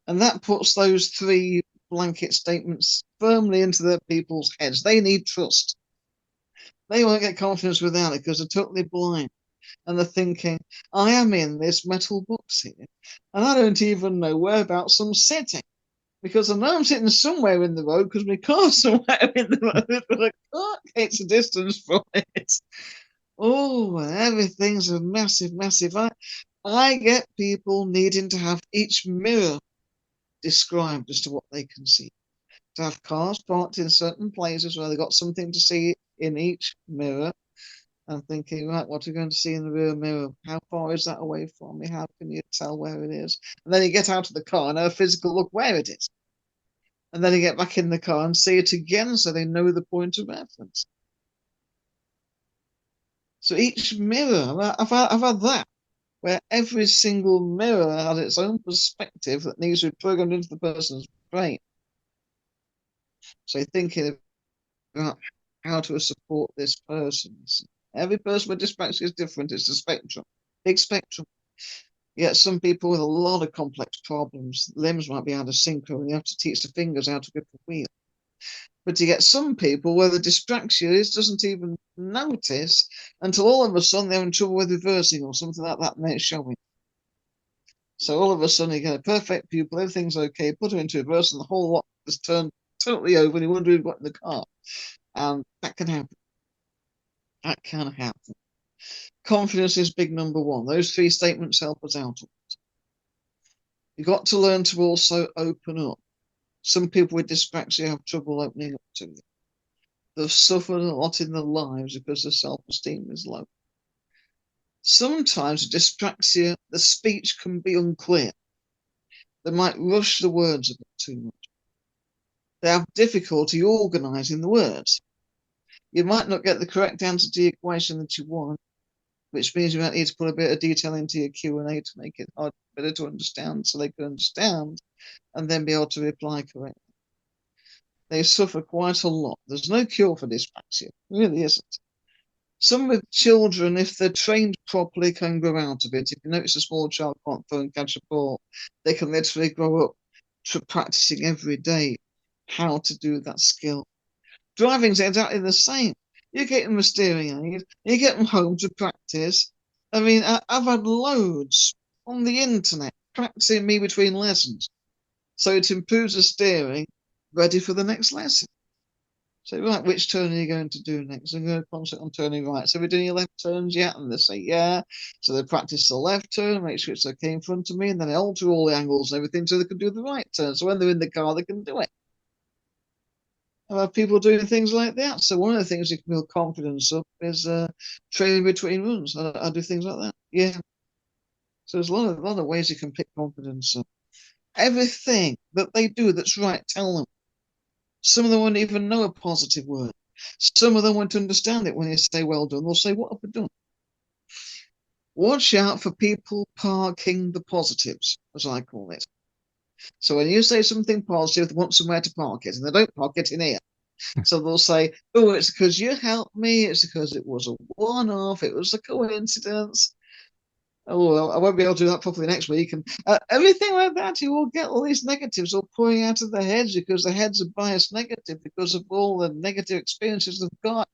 And that puts those 3 blanket statements firmly into their people's heads. They need trust. They won't get confidence without it because they're totally blind. And they're thinking, I am in this metal box here, and I don't even know whereabouts I'm sitting. Because I know I'm sitting somewhere in the road because my car's somewhere in the road, but I can't get a distance from it. Oh, everything's a massive, massive. I get people needing to have each mirror described as to what they can see. To have cars parked in certain places where they've got something to see in each mirror. And thinking, right, what are you going to see in the rear mirror? How far is that away from me? How can you tell where it is? And then you get out of the car and have a physical look where it is. And then you get back in the car and see it again so they know the point of reference. So each mirror, I've had that, where every single mirror has its own perspective that needs to be programmed into the person's brain. So you're thinking about how to support this person. Every person with dyspraxia is different. It's a spectrum, big spectrum. Yet some people with a lot of complex problems, limbs might be out of synchro and you have to teach the fingers how to grip a wheel. But you get some people where the dyspraxia is doesn't even notice until all of a sudden they're in trouble with reversing or something like that and it's showing. So all of a sudden you get a perfect pupil, everything's okay, put her into reverse and the whole lot is turned totally over and you wonder who got in the car. And that can happen. That can happen. Confidence is big number 1. Those 3 statements help us out. You've got to learn to also open up. Some people with dyspraxia have trouble opening up to you. They've suffered a lot in their lives because their self-esteem is low. Sometimes with dyspraxia, the speech can be unclear. They might rush the words a bit too much. They have difficulty organising the words. You might not get the correct answer to the equation that you want, which means you might need to put a bit of detail into your Q&A to make it better to understand so they can understand and then be able to reply correctly. They suffer quite a lot. There's no cure for dyspraxia. There really isn't. Some with children, if they're trained properly, can grow out of it. If you notice a small child can't throw and catch a ball, they can literally grow up practicing every day how to do that skill. Driving's exactly the same. You get them a steering aid, you get them home to practice. I mean, I've had loads on the internet practicing me between lessons. So it improves the steering, ready for the next lesson. So, right, which turn are you going to do next? I'm going to concentrate on turning right. So we're doing your left turns, yeah? And they say, yeah. So they practice the left turn, make sure it's okay in front of me, and then they alter all the angles and everything so they can do the right turn. So when they're in the car, they can do it. I have people doing things like that. So one of the things you can build confidence up is training between runs. I do things like that. Yeah. So there's a lot of ways you can pick confidence up. Everything that they do that's right, tell them. Some of them won't even know a positive word. Some of them won't understand it when you say well done. They'll say, what have I done? Watch out for people parking the positives, as I call it. So when you say something positive, they want somewhere to park it, and they don't park it in here. So they'll say, oh, it's because you helped me. It's because it was a one-off. It was a coincidence. Oh, well, I won't be able to do that properly next week. And everything like that, you will get all these negatives all pouring out of their heads because their heads are biased negative because of all the negative experiences they've got.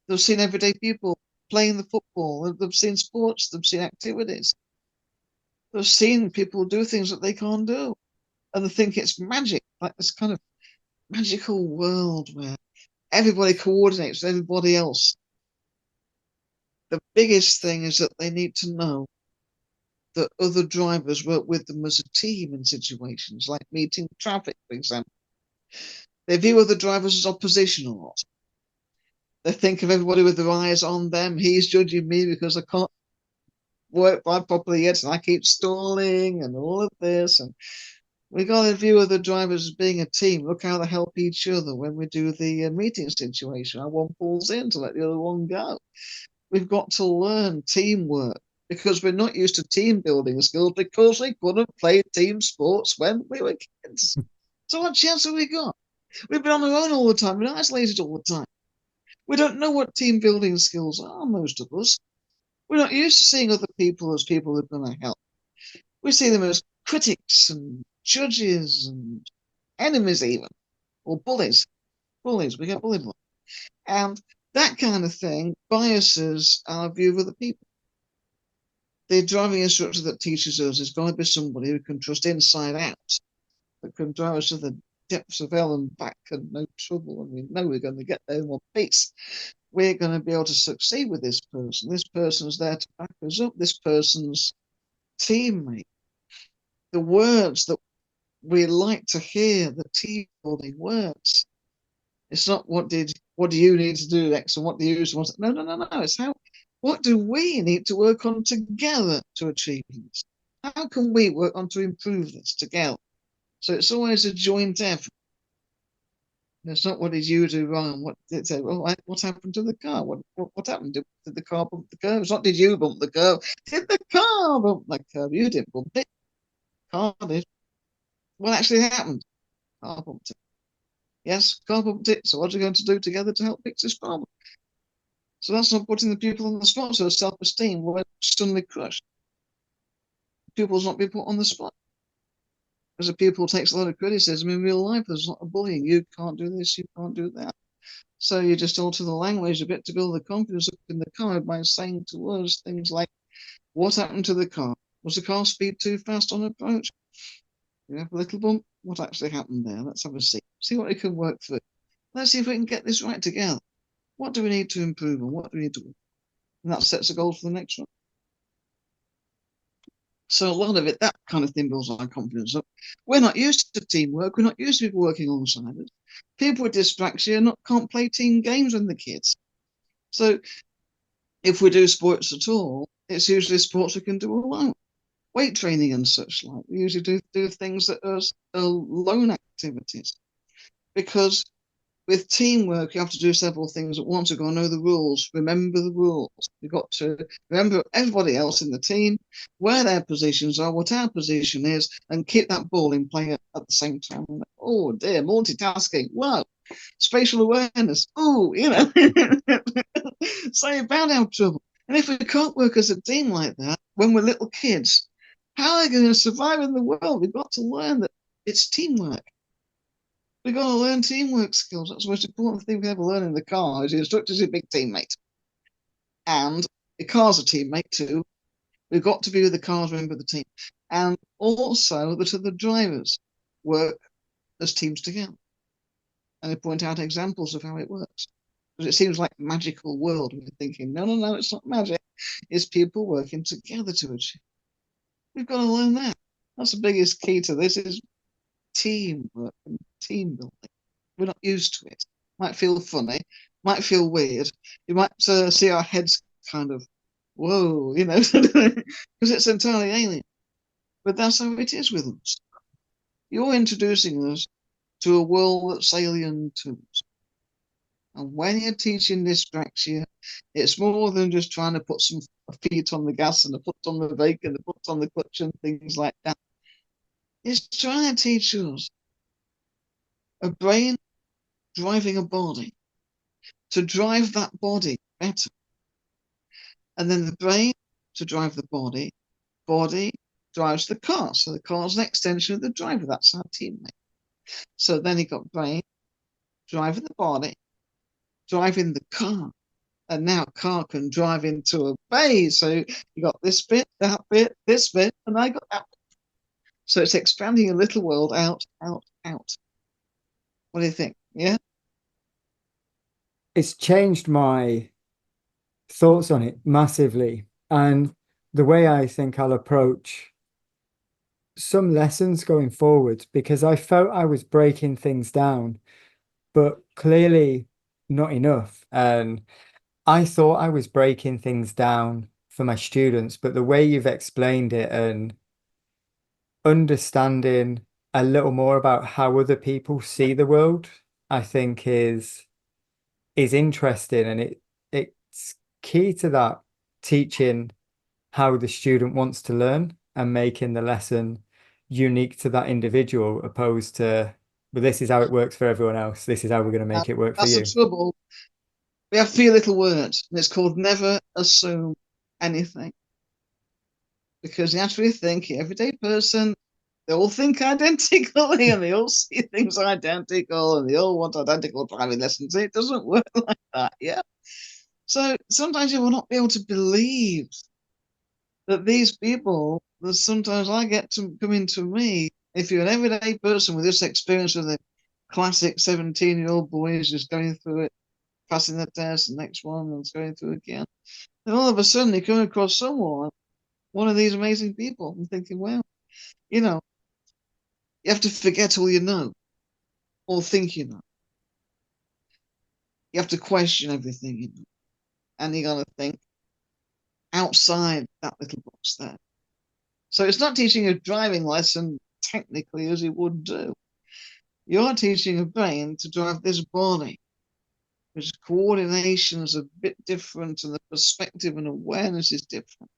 They've seen everyday people playing the football. They've seen sports. They've seen activities. They've seen people do things that they can't do. And they think it's magic, like this kind of magical world where everybody coordinates with everybody else. The biggest thing is that they need to know that other drivers work with them as a team in situations like meeting traffic, for example. They view other drivers as opposition a lot. They think of everybody with their eyes on them. He's judging me because I can't work properly yet and I keep stalling and all of this. And we got to view other drivers as being a team. Look how they help each other when we do the meeting situation. How one pulls in to let the other one go. We've got to learn teamwork because we're not used to team building skills because we couldn't play team sports when we were kids. So what chance have we got? We've been on our own all the time. We're isolated all the time. We don't know what team building skills are, most of us. We're not used to seeing other people as people who are going to help. We see them as critics and judges and enemies even, or bullies. Bullies, we get bullied a lot. And that kind of thing biases our view of other people. The driving instructor that teaches us is going to be somebody who can trust inside out, that can drive us to the depths of hell and back and no trouble, and we know we're going to get there in one piece. We're going to be able to succeed with this person. This person's there to back us up. This person's teammate. The words that we like to hear, the team building words. It's not what do you need to do next and what do you want? No. It's what do we need to work on together to achieve this? How can we work on to improve this together? So it's always a joint effort. It's not what did you do wrong? What happened to the car? What happened? Did the car bump the curb? It's not did you bump the curb? Did the car bump the curb? You didn't bump it. Car did. What actually happened? Car bumped it. Yes, car bumped it. So what are we going to do together to help fix this problem? So that's not putting the pupil on the spot. So self-esteem will suddenly crush. Pupils not be put on the spot. Because a pupil takes a lot of criticism in real life. There's a lot of bullying. You can't do this, you can't do that. So you just alter the language a bit to build the confidence up in the car by saying to us things like, what happened to the car? Was the car speed too fast on approach? You have a little bump. What actually happened there? Let's have a see. See what we can work through. Let's see if we can get this right together. What do we need to improve on? What do we need to work? And that sets a goal for the next one. So a lot of it, that kind of thing builds our confidence up. We're not used to teamwork. We're not used to people working alongside us. People with dyspraxia can't play team games when they're kids. So if we do sports at all, it's usually sports we can do alone. Weight training and such like. We usually do things that are lone activities. Because with teamwork, you have to do several things at once. You've got to know the rules, remember the rules. You've got to remember everybody else in the team, where their positions are, what our position is, and keep that ball in play at the same time. Oh dear, multitasking. Wow. Spatial awareness. Oh, so you're bound to have trouble. And if we can't work as a team like that when we're little kids, how are we going to survive in the world? We've got to learn that it's teamwork. We've got to learn teamwork skills. That's the most important thing we ever learn in the car is the instructor's a big teammate. And the car's a teammate too. We've got to be with the car's member of the team. And also that the drivers work as teams together. And they point out examples of how it works. Because it seems like a magical world. And we're thinking, no, it's not magic. It's people working together to achieve. We've got to learn that. That's the biggest key to this is teamwork and team building. We're not used to it. Might feel funny, might feel weird. You might see our heads kind of, whoa, because it's entirely alien. But that's how it is with us. You're introducing us to a world that's alien to us. And when you're teaching dyspraxia, it's more than just trying to put some feet on the gas and a foot on the brake and a foot on the clutch and things like that. It's trying to teach us a brain driving a body to drive that body better. And then the brain to drive the body drives the car. So the car's an extension of the driver. That's our teammate. So then you got brain driving the body, driving the car. And now car can drive into a bay. So you got this bit, that bit, this bit, and I got that bit. So it's expanding a little world out. What do you think? Yeah? It's changed my thoughts on it massively. And the way I think I'll approach some lessons going forward, because I felt I was breaking things down, but clearly not enough. And I thought I was breaking things down for my students, but the way you've explained it and understanding a little more about how other people see the world, I think is interesting, and it's key to that teaching how the student wants to learn and making the lesson unique to that individual, opposed to, but this is how it works for everyone else. This is how we're going to make it work for That's the you. trouble. We have three little words, and it's called never assume anything. Because you actually think everyday person, they all think identically and they all see things identical and they all want identical driving lessons. It doesn't work like that, yeah. So sometimes you will not be able to believe that these people that sometimes I get to come into me, if you're an everyday person with this experience with a classic 17-year-old boy who's just going through it, passing the test, the next one, and going through again. And all of a sudden you come across someone, one of these amazing people, and thinking, well, you know, you have to forget all you know, or think you know. You have to question everything you know. And you gotta think outside that little box there. So it's not teaching a driving lesson technically as you would do. You're teaching a brain to drive this body, which coordination is a bit different and the perspective and awareness is different.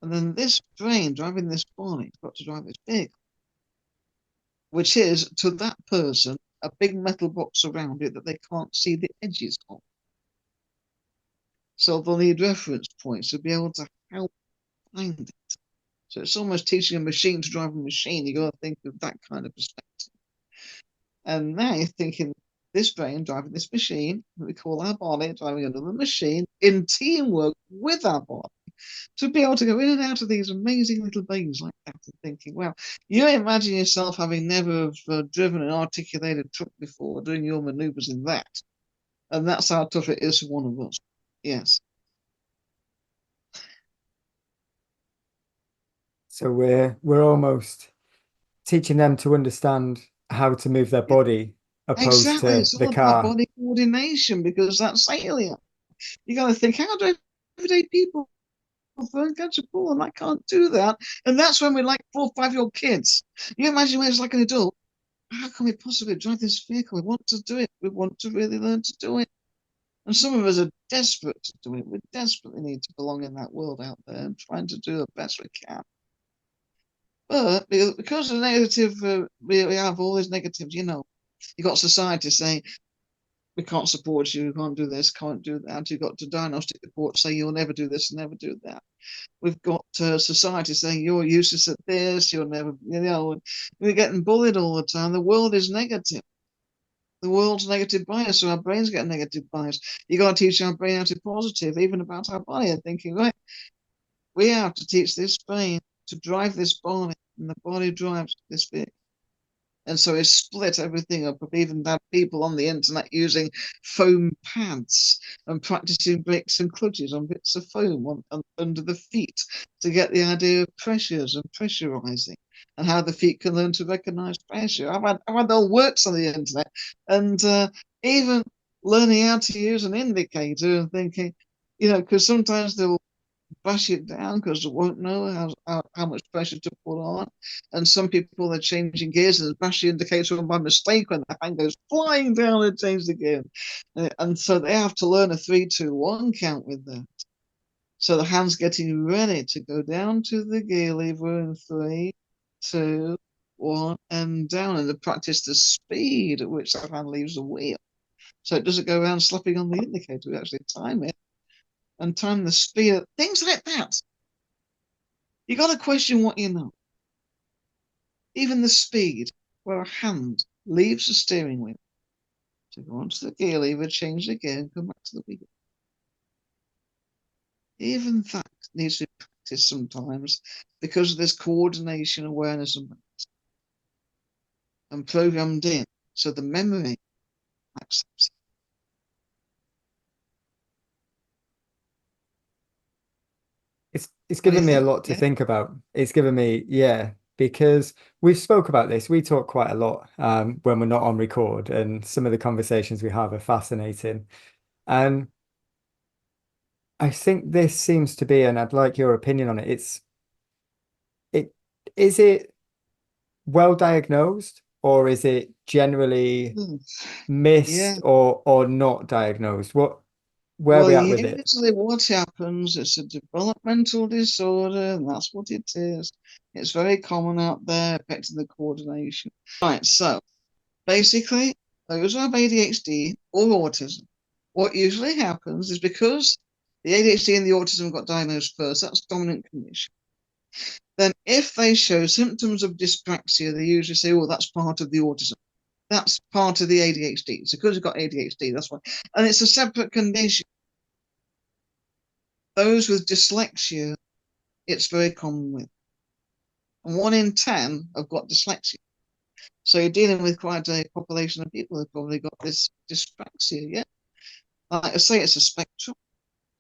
And then this brain driving this body has got to drive this vehicle, which is to that person a big metal box around it that they can't see the edges of. So they'll need reference points to be able to help find it. So it's almost teaching a machine to drive a machine. You got to think of that kind of perspective. And now you're thinking this brain driving this machine, that we call our body, driving another machine in teamwork with our body to be able to go in and out of these amazing little bays like that and thinking, well, you imagine yourself having never driven an articulated truck before, doing your maneuvers in that. And that's how tough it is for one of us. Yes. So we're almost teaching them to understand how to move their body opposed Exactly. to It's the all about car. body coordination because that's alien. You got to think, how do everyday people catch a ball? And I can't do that. And that's when we're like 4 or 5-year-old kids. You imagine when it's like an adult. How can we possibly drive this vehicle? We want to do it. We want to really learn to do it. And some of us are desperate to do it. We desperately need to belong in that world out there and trying to do the best we can. But because of negative, we have all these negatives, you know. You got society saying, we can't support you, you can't do this, can't do that. You've got to diagnostic reports say you'll never do this and never do that. We've got society saying you're useless at this, you'll never, you know, we're getting bullied all the time. The world is negative. The world's negative bias, so our brains get negative bias. You got to teach our brain how to be positive, even about our body, and thinking, right, we have to teach this brain to drive this body, and the body drives this vehicle. And so it's split everything up. I've even had people on the internet using foam pads and practicing brakes and clutches on bits of foam under the feet to get the idea of pressures and pressurizing and how the feet can learn to recognize pressure. I've had all works on the internet and even learning how to use an indicator and thinking, you know, because sometimes they'll bash it down because they won't know how much pressure to put on. And some people are changing gears and bash the indicator on by mistake when the hand goes flying down and change the gear. And so they have to learn a 3-2-1 count with that. So the hand's getting ready to go down to the gear lever in 3, 2, 1, and down. And they practice the speed at which that hand leaves the wheel. So it doesn't go around slapping on the indicator. We actually time it and time the speed. Things like that. You got to question what you know. Even the speed where a hand leaves the steering wheel to go onto the gear lever, change the gear, and come back to the wheel. Even that needs to be practiced sometimes because of this coordination, awareness, and programmed in. So the memory accepts it. It's What do you given me a think? lot to Yeah. think about. It's given me, yeah, because we've spoke about this. We talk quite a lot when we're not on record, and some of the conversations we have are fascinating. And I think this seems to be, and I'd like your opinion on it. It is it well diagnosed, or is it generally Hmm. Yeah. missed or not diagnosed? Where are Well, we at with it? usually what happens, it's a developmental disorder, and that's what it is. It's very common out there, affecting the coordination. Right, so basically, those who have ADHD or autism, what usually happens is because the ADHD and the autism got diagnosed first, that's dominant condition. Then if they show symptoms of dyspraxia, they usually say, oh, that's part of the autism. That's part of the ADHD. So because you've got ADHD, that's why. And it's a separate condition. Those with dyslexia, it's very common with. And 1 in 10 have got dyslexia. So you're dealing with quite a population of people who've probably got this dyspraxia, yeah? Like I say, it's a spectrum.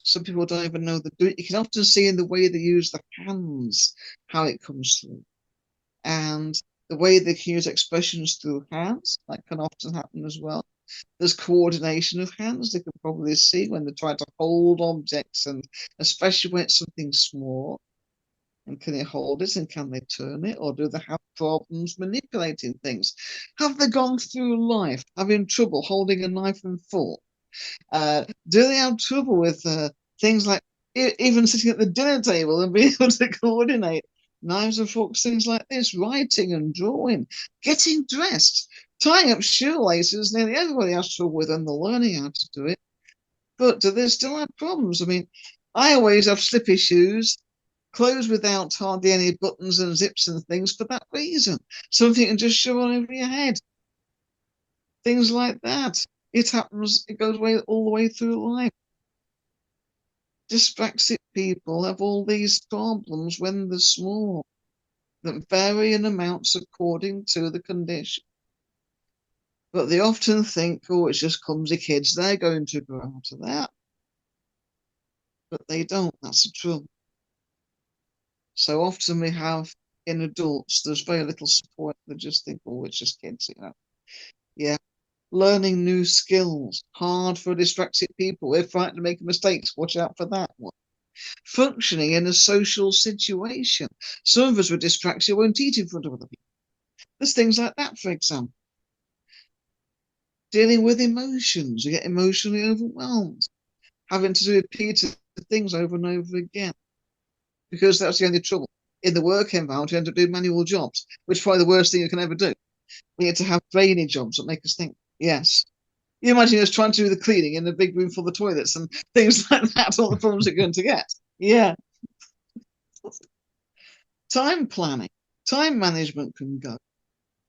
Some people don't even know the do it. You can often see in the way they use the hands how it comes through. And the way they can use expressions through hands, that can often happen as well. There's coordination of hands. They can probably see when they try to hold objects, and especially when it's something small. And can they hold it and can they turn it, or do they have problems manipulating things? Have they gone through life having trouble holding a knife and fork? Do they have trouble with things like even sitting at the dinner table and being able to coordinate knives and forks, things like this, writing and drawing, getting dressed, tying up shoelaces? Nearly everybody has trouble with when they're learning how to do it. But do they still have problems? I mean, I always have slippy shoes, clothes without hardly any buttons and zips and things for that reason. Something you can just shove on over your head. Things like that. It happens, it goes away all the way through life. Dyspraxic people have all these problems when they're small that vary in amounts according to the condition. But they often think, oh, it's just clumsy kids, they're going to grow out of that. But they don't, that's the trouble. So often we have in adults, there's very little support. They just think, oh, it's just kids. Yeah. Learning new skills, hard for dyspraxic people. We're frightened to make mistakes. Watch out for that one. Functioning in a social situation. Some of us with dyspraxia won't eat in front of other people. There's things like that, for example. Dealing with emotions, you get emotionally overwhelmed, having to repeat things over and over again, because that's the only trouble. In the work environment, you end up doing manual jobs, which is probably the worst thing you can ever do. We need to have brainy jobs that make us think. Yes. You imagine us trying to do the cleaning in the big room full of toilets and things like that, all the problems you're going to get. Yeah. Time planning, time management can go.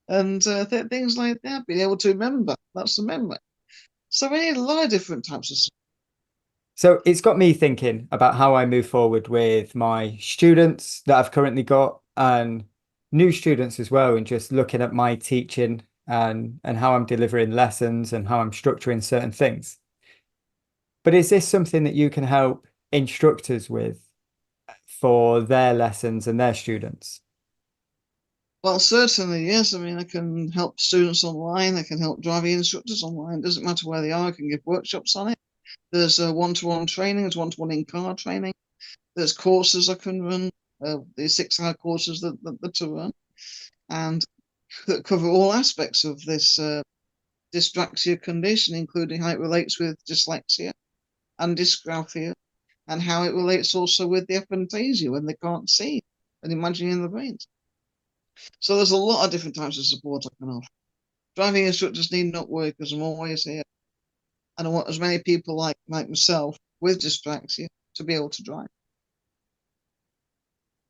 And things like that, being able to remember, that's the memory. So we need a lot of different types of stuff. So it's got me thinking about how I move forward with my students that I've currently got and new students as well, and just looking at my teaching and how I'm delivering lessons and how I'm structuring certain things. But is this something that you can help instructors with for their lessons and their students? Well, certainly, yes. I mean, I can help students online. I can help driving instructors online. It doesn't matter where they are. I can give workshops on it. There's one-to-one training. There's one-to-one in-car training. There's courses I can run. The 6-hour courses that to run, and that cover all aspects of this dyspraxia condition, including how it relates with dyslexia and dysgraphia, and how it relates also with the aphantasia when they can't see and imagining in the brains. So there's a lot of different types of support I can offer. Driving instructors need not worry because I'm always here. And I want as many people like myself with dyspraxia to be able to drive.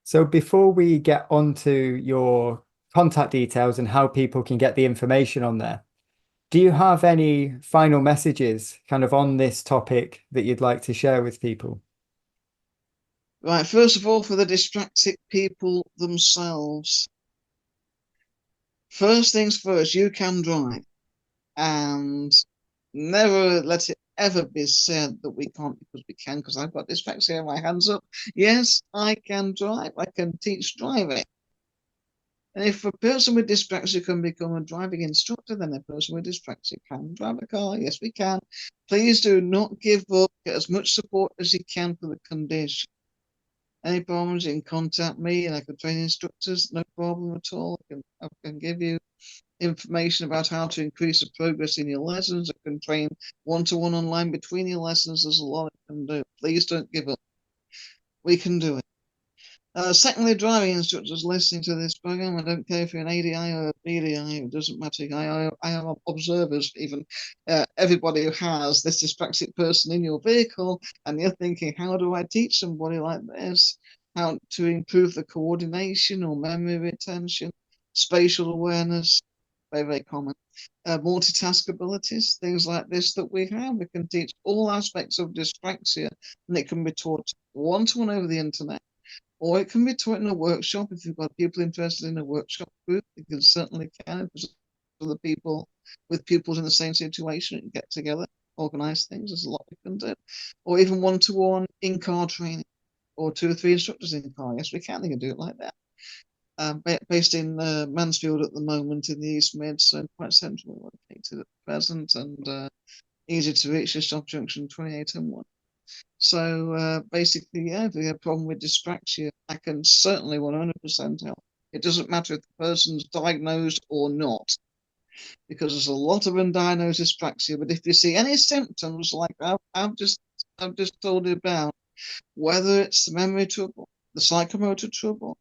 So before we get onto your contact details and how people can get the information on there, do you have any final messages kind of on this topic that you'd like to share with people? Right, first of all, for the dyspraxic people themselves, first things first, you can drive, and never let it ever be said that we can't because we can, because I've got dyspraxia, my hands up. Yes, I can drive. I can teach driving. And if a person with dyspraxia can become a driving instructor, then a person with dyspraxia can drive a car. Yes, we can. Please do not give up. Get as much support as you can for the condition. Any problems, you can contact me and I can train instructors, no problem at all. I can give you information about how to increase the progress in your lessons. I can train one-to-one online between your lessons. There's a lot I can do. Please don't give up. We can do it. Secondly, driving instructors listening to this program, I don't care if you're an ADI or a BDI, it doesn't matter. I have observers, even everybody who has this dyspraxic person in your vehicle, and you're thinking, how do I teach somebody like this how to improve the coordination or memory retention, spatial awareness, very, very common. Multitask abilities, things like this that we have. We can teach all aspects of dyspraxia, and it can be taught one-to-one over the internet. Or it can be taught in a workshop. If you've got people interested in a workshop group, you can certainly can. If other people with pupils in the same situation, you can get together, organize things. There's a lot we can do. Or even one-to-one in-car training, or 2 or 3 instructors in car. Yes, we can. You can do it like that. Based in Mansfield at the moment in the East Mid, so quite centrally located at present, and easy to reach, just off junction 28 and 1. So basically, yeah, if you have a problem with dyspraxia, I can certainly 100% help. It doesn't matter if the person's diagnosed or not, because there's a lot of undiagnosed dyspraxia. But if you see any symptoms like I've just told you about, whether it's the memory trouble, the psychomotor trouble,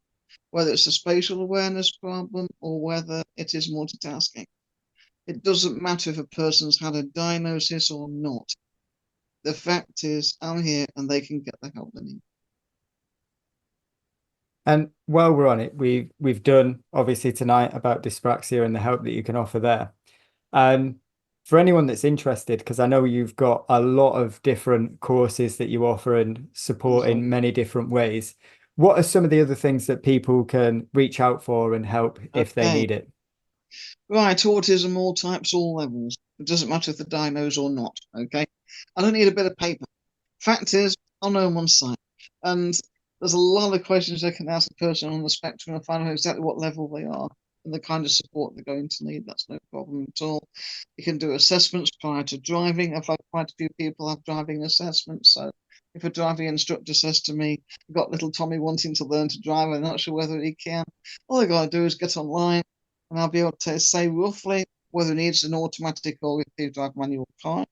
whether it's a spatial awareness problem, or whether it is multitasking, it doesn't matter if a person's had a diagnosis or not. The fact is, I'm here and they can get the help they need. And while we're on it, we've done obviously tonight about dyspraxia and the help that you can offer there. For anyone that's interested, because I know you've got a lot of different courses that you offer and support in many different ways, what are some of the other things that people can reach out for and help if they need it? Right, autism, all types, all levels. It doesn't matter if they're diagnosed or not, okay? I don't need a bit of paper. Fact is, I'll know on one side. And there's a lot of questions I can ask a person on the spectrum and find out exactly what level they are and the kind of support they're going to need. That's no problem at all. You can do assessments prior to driving. I've had quite a few people have driving assessments. So if a driving instructor says to me, I've got little Tommy wanting to learn to drive, I'm not sure whether he can, all I got to do is get online and I'll be able to say roughly whether he needs an automatic or rear drive manual car.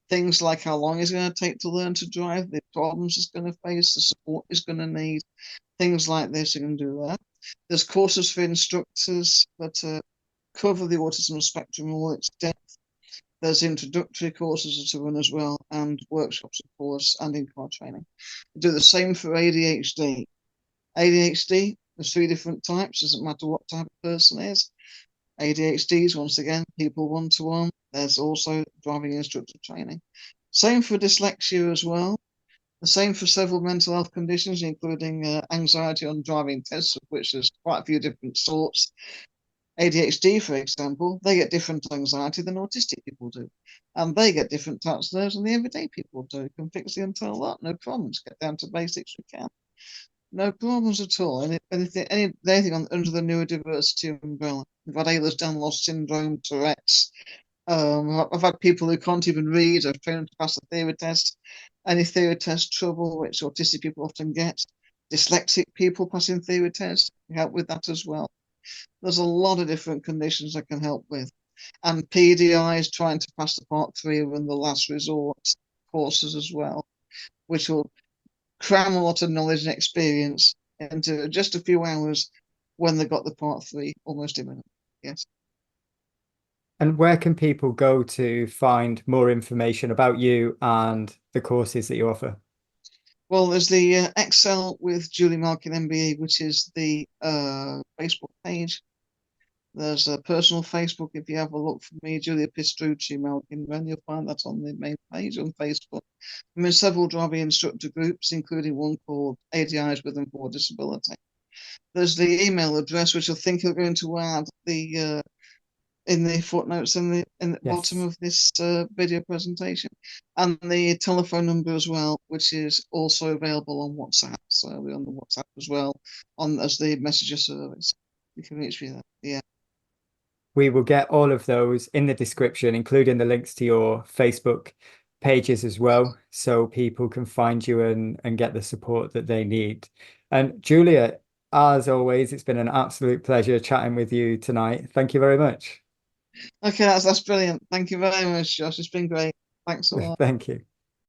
Things like how long it's going to take to learn to drive, the problems it's going to face, the support it's going to need, things like this. You can do that. There's courses for instructors that cover the autism spectrum in all its depth. There's introductory courses to run as well, and workshops, of course, and in-car training. We do the same for ADHD. ADHD, there's 3 different types, doesn't matter what type of person it is. ADHDs, once again, people one-to-one. There's also driving instructor training. Same for dyslexia as well. The same for several mental health conditions, including anxiety on driving tests, of which there's quite a few different sorts. ADHD, for example, they get different anxiety than autistic people do. And they get different types of nerves than the everyday people do. You can fix the entire lot, no problems. Get down to basics, we can. No problems at all. Anything under the neurodiversity umbrella. We've had Ehlers-Danlos syndrome, Tourette's. I've had people who can't even read. I've trained them to pass the theory test. Any theory test trouble, which autistic people often get. Dyslexic people passing theory tests, help with that as well. There's a lot of different conditions I can help with. And PDI is trying to pass the Part 3 and the last resort courses as well, which will cram a lot of knowledge and experience into just a few hours when they got the Part 3 almost imminent. Yes. And where can people go to find more information about you and the courses that you offer? Well, there's the Excel with Julie Malkin MBE, which is the Facebook page. There's a personal Facebook. If you have a look for me, Julia Pistrucci Malkin, then you'll find that on the main page on Facebook. I'm in several driving instructor groups, including one called ADIs with and for Disability. There's the email address, which I think you're going to add the in the footnotes in the bottom Yes. of this video presentation, and the telephone number as well, which is also available on WhatsApp. So we're on the WhatsApp as well, on as the messenger service. You can reach me there. Yeah. We will get all of those in the description, including the links to your Facebook pages as well, so people can find you and get the support that they need. And Julia, as always, it's been an absolute pleasure chatting with you tonight. Thank you very much. Okay, that's brilliant. Thank you very much, Josh. It's been great. Thanks a lot. Thank you.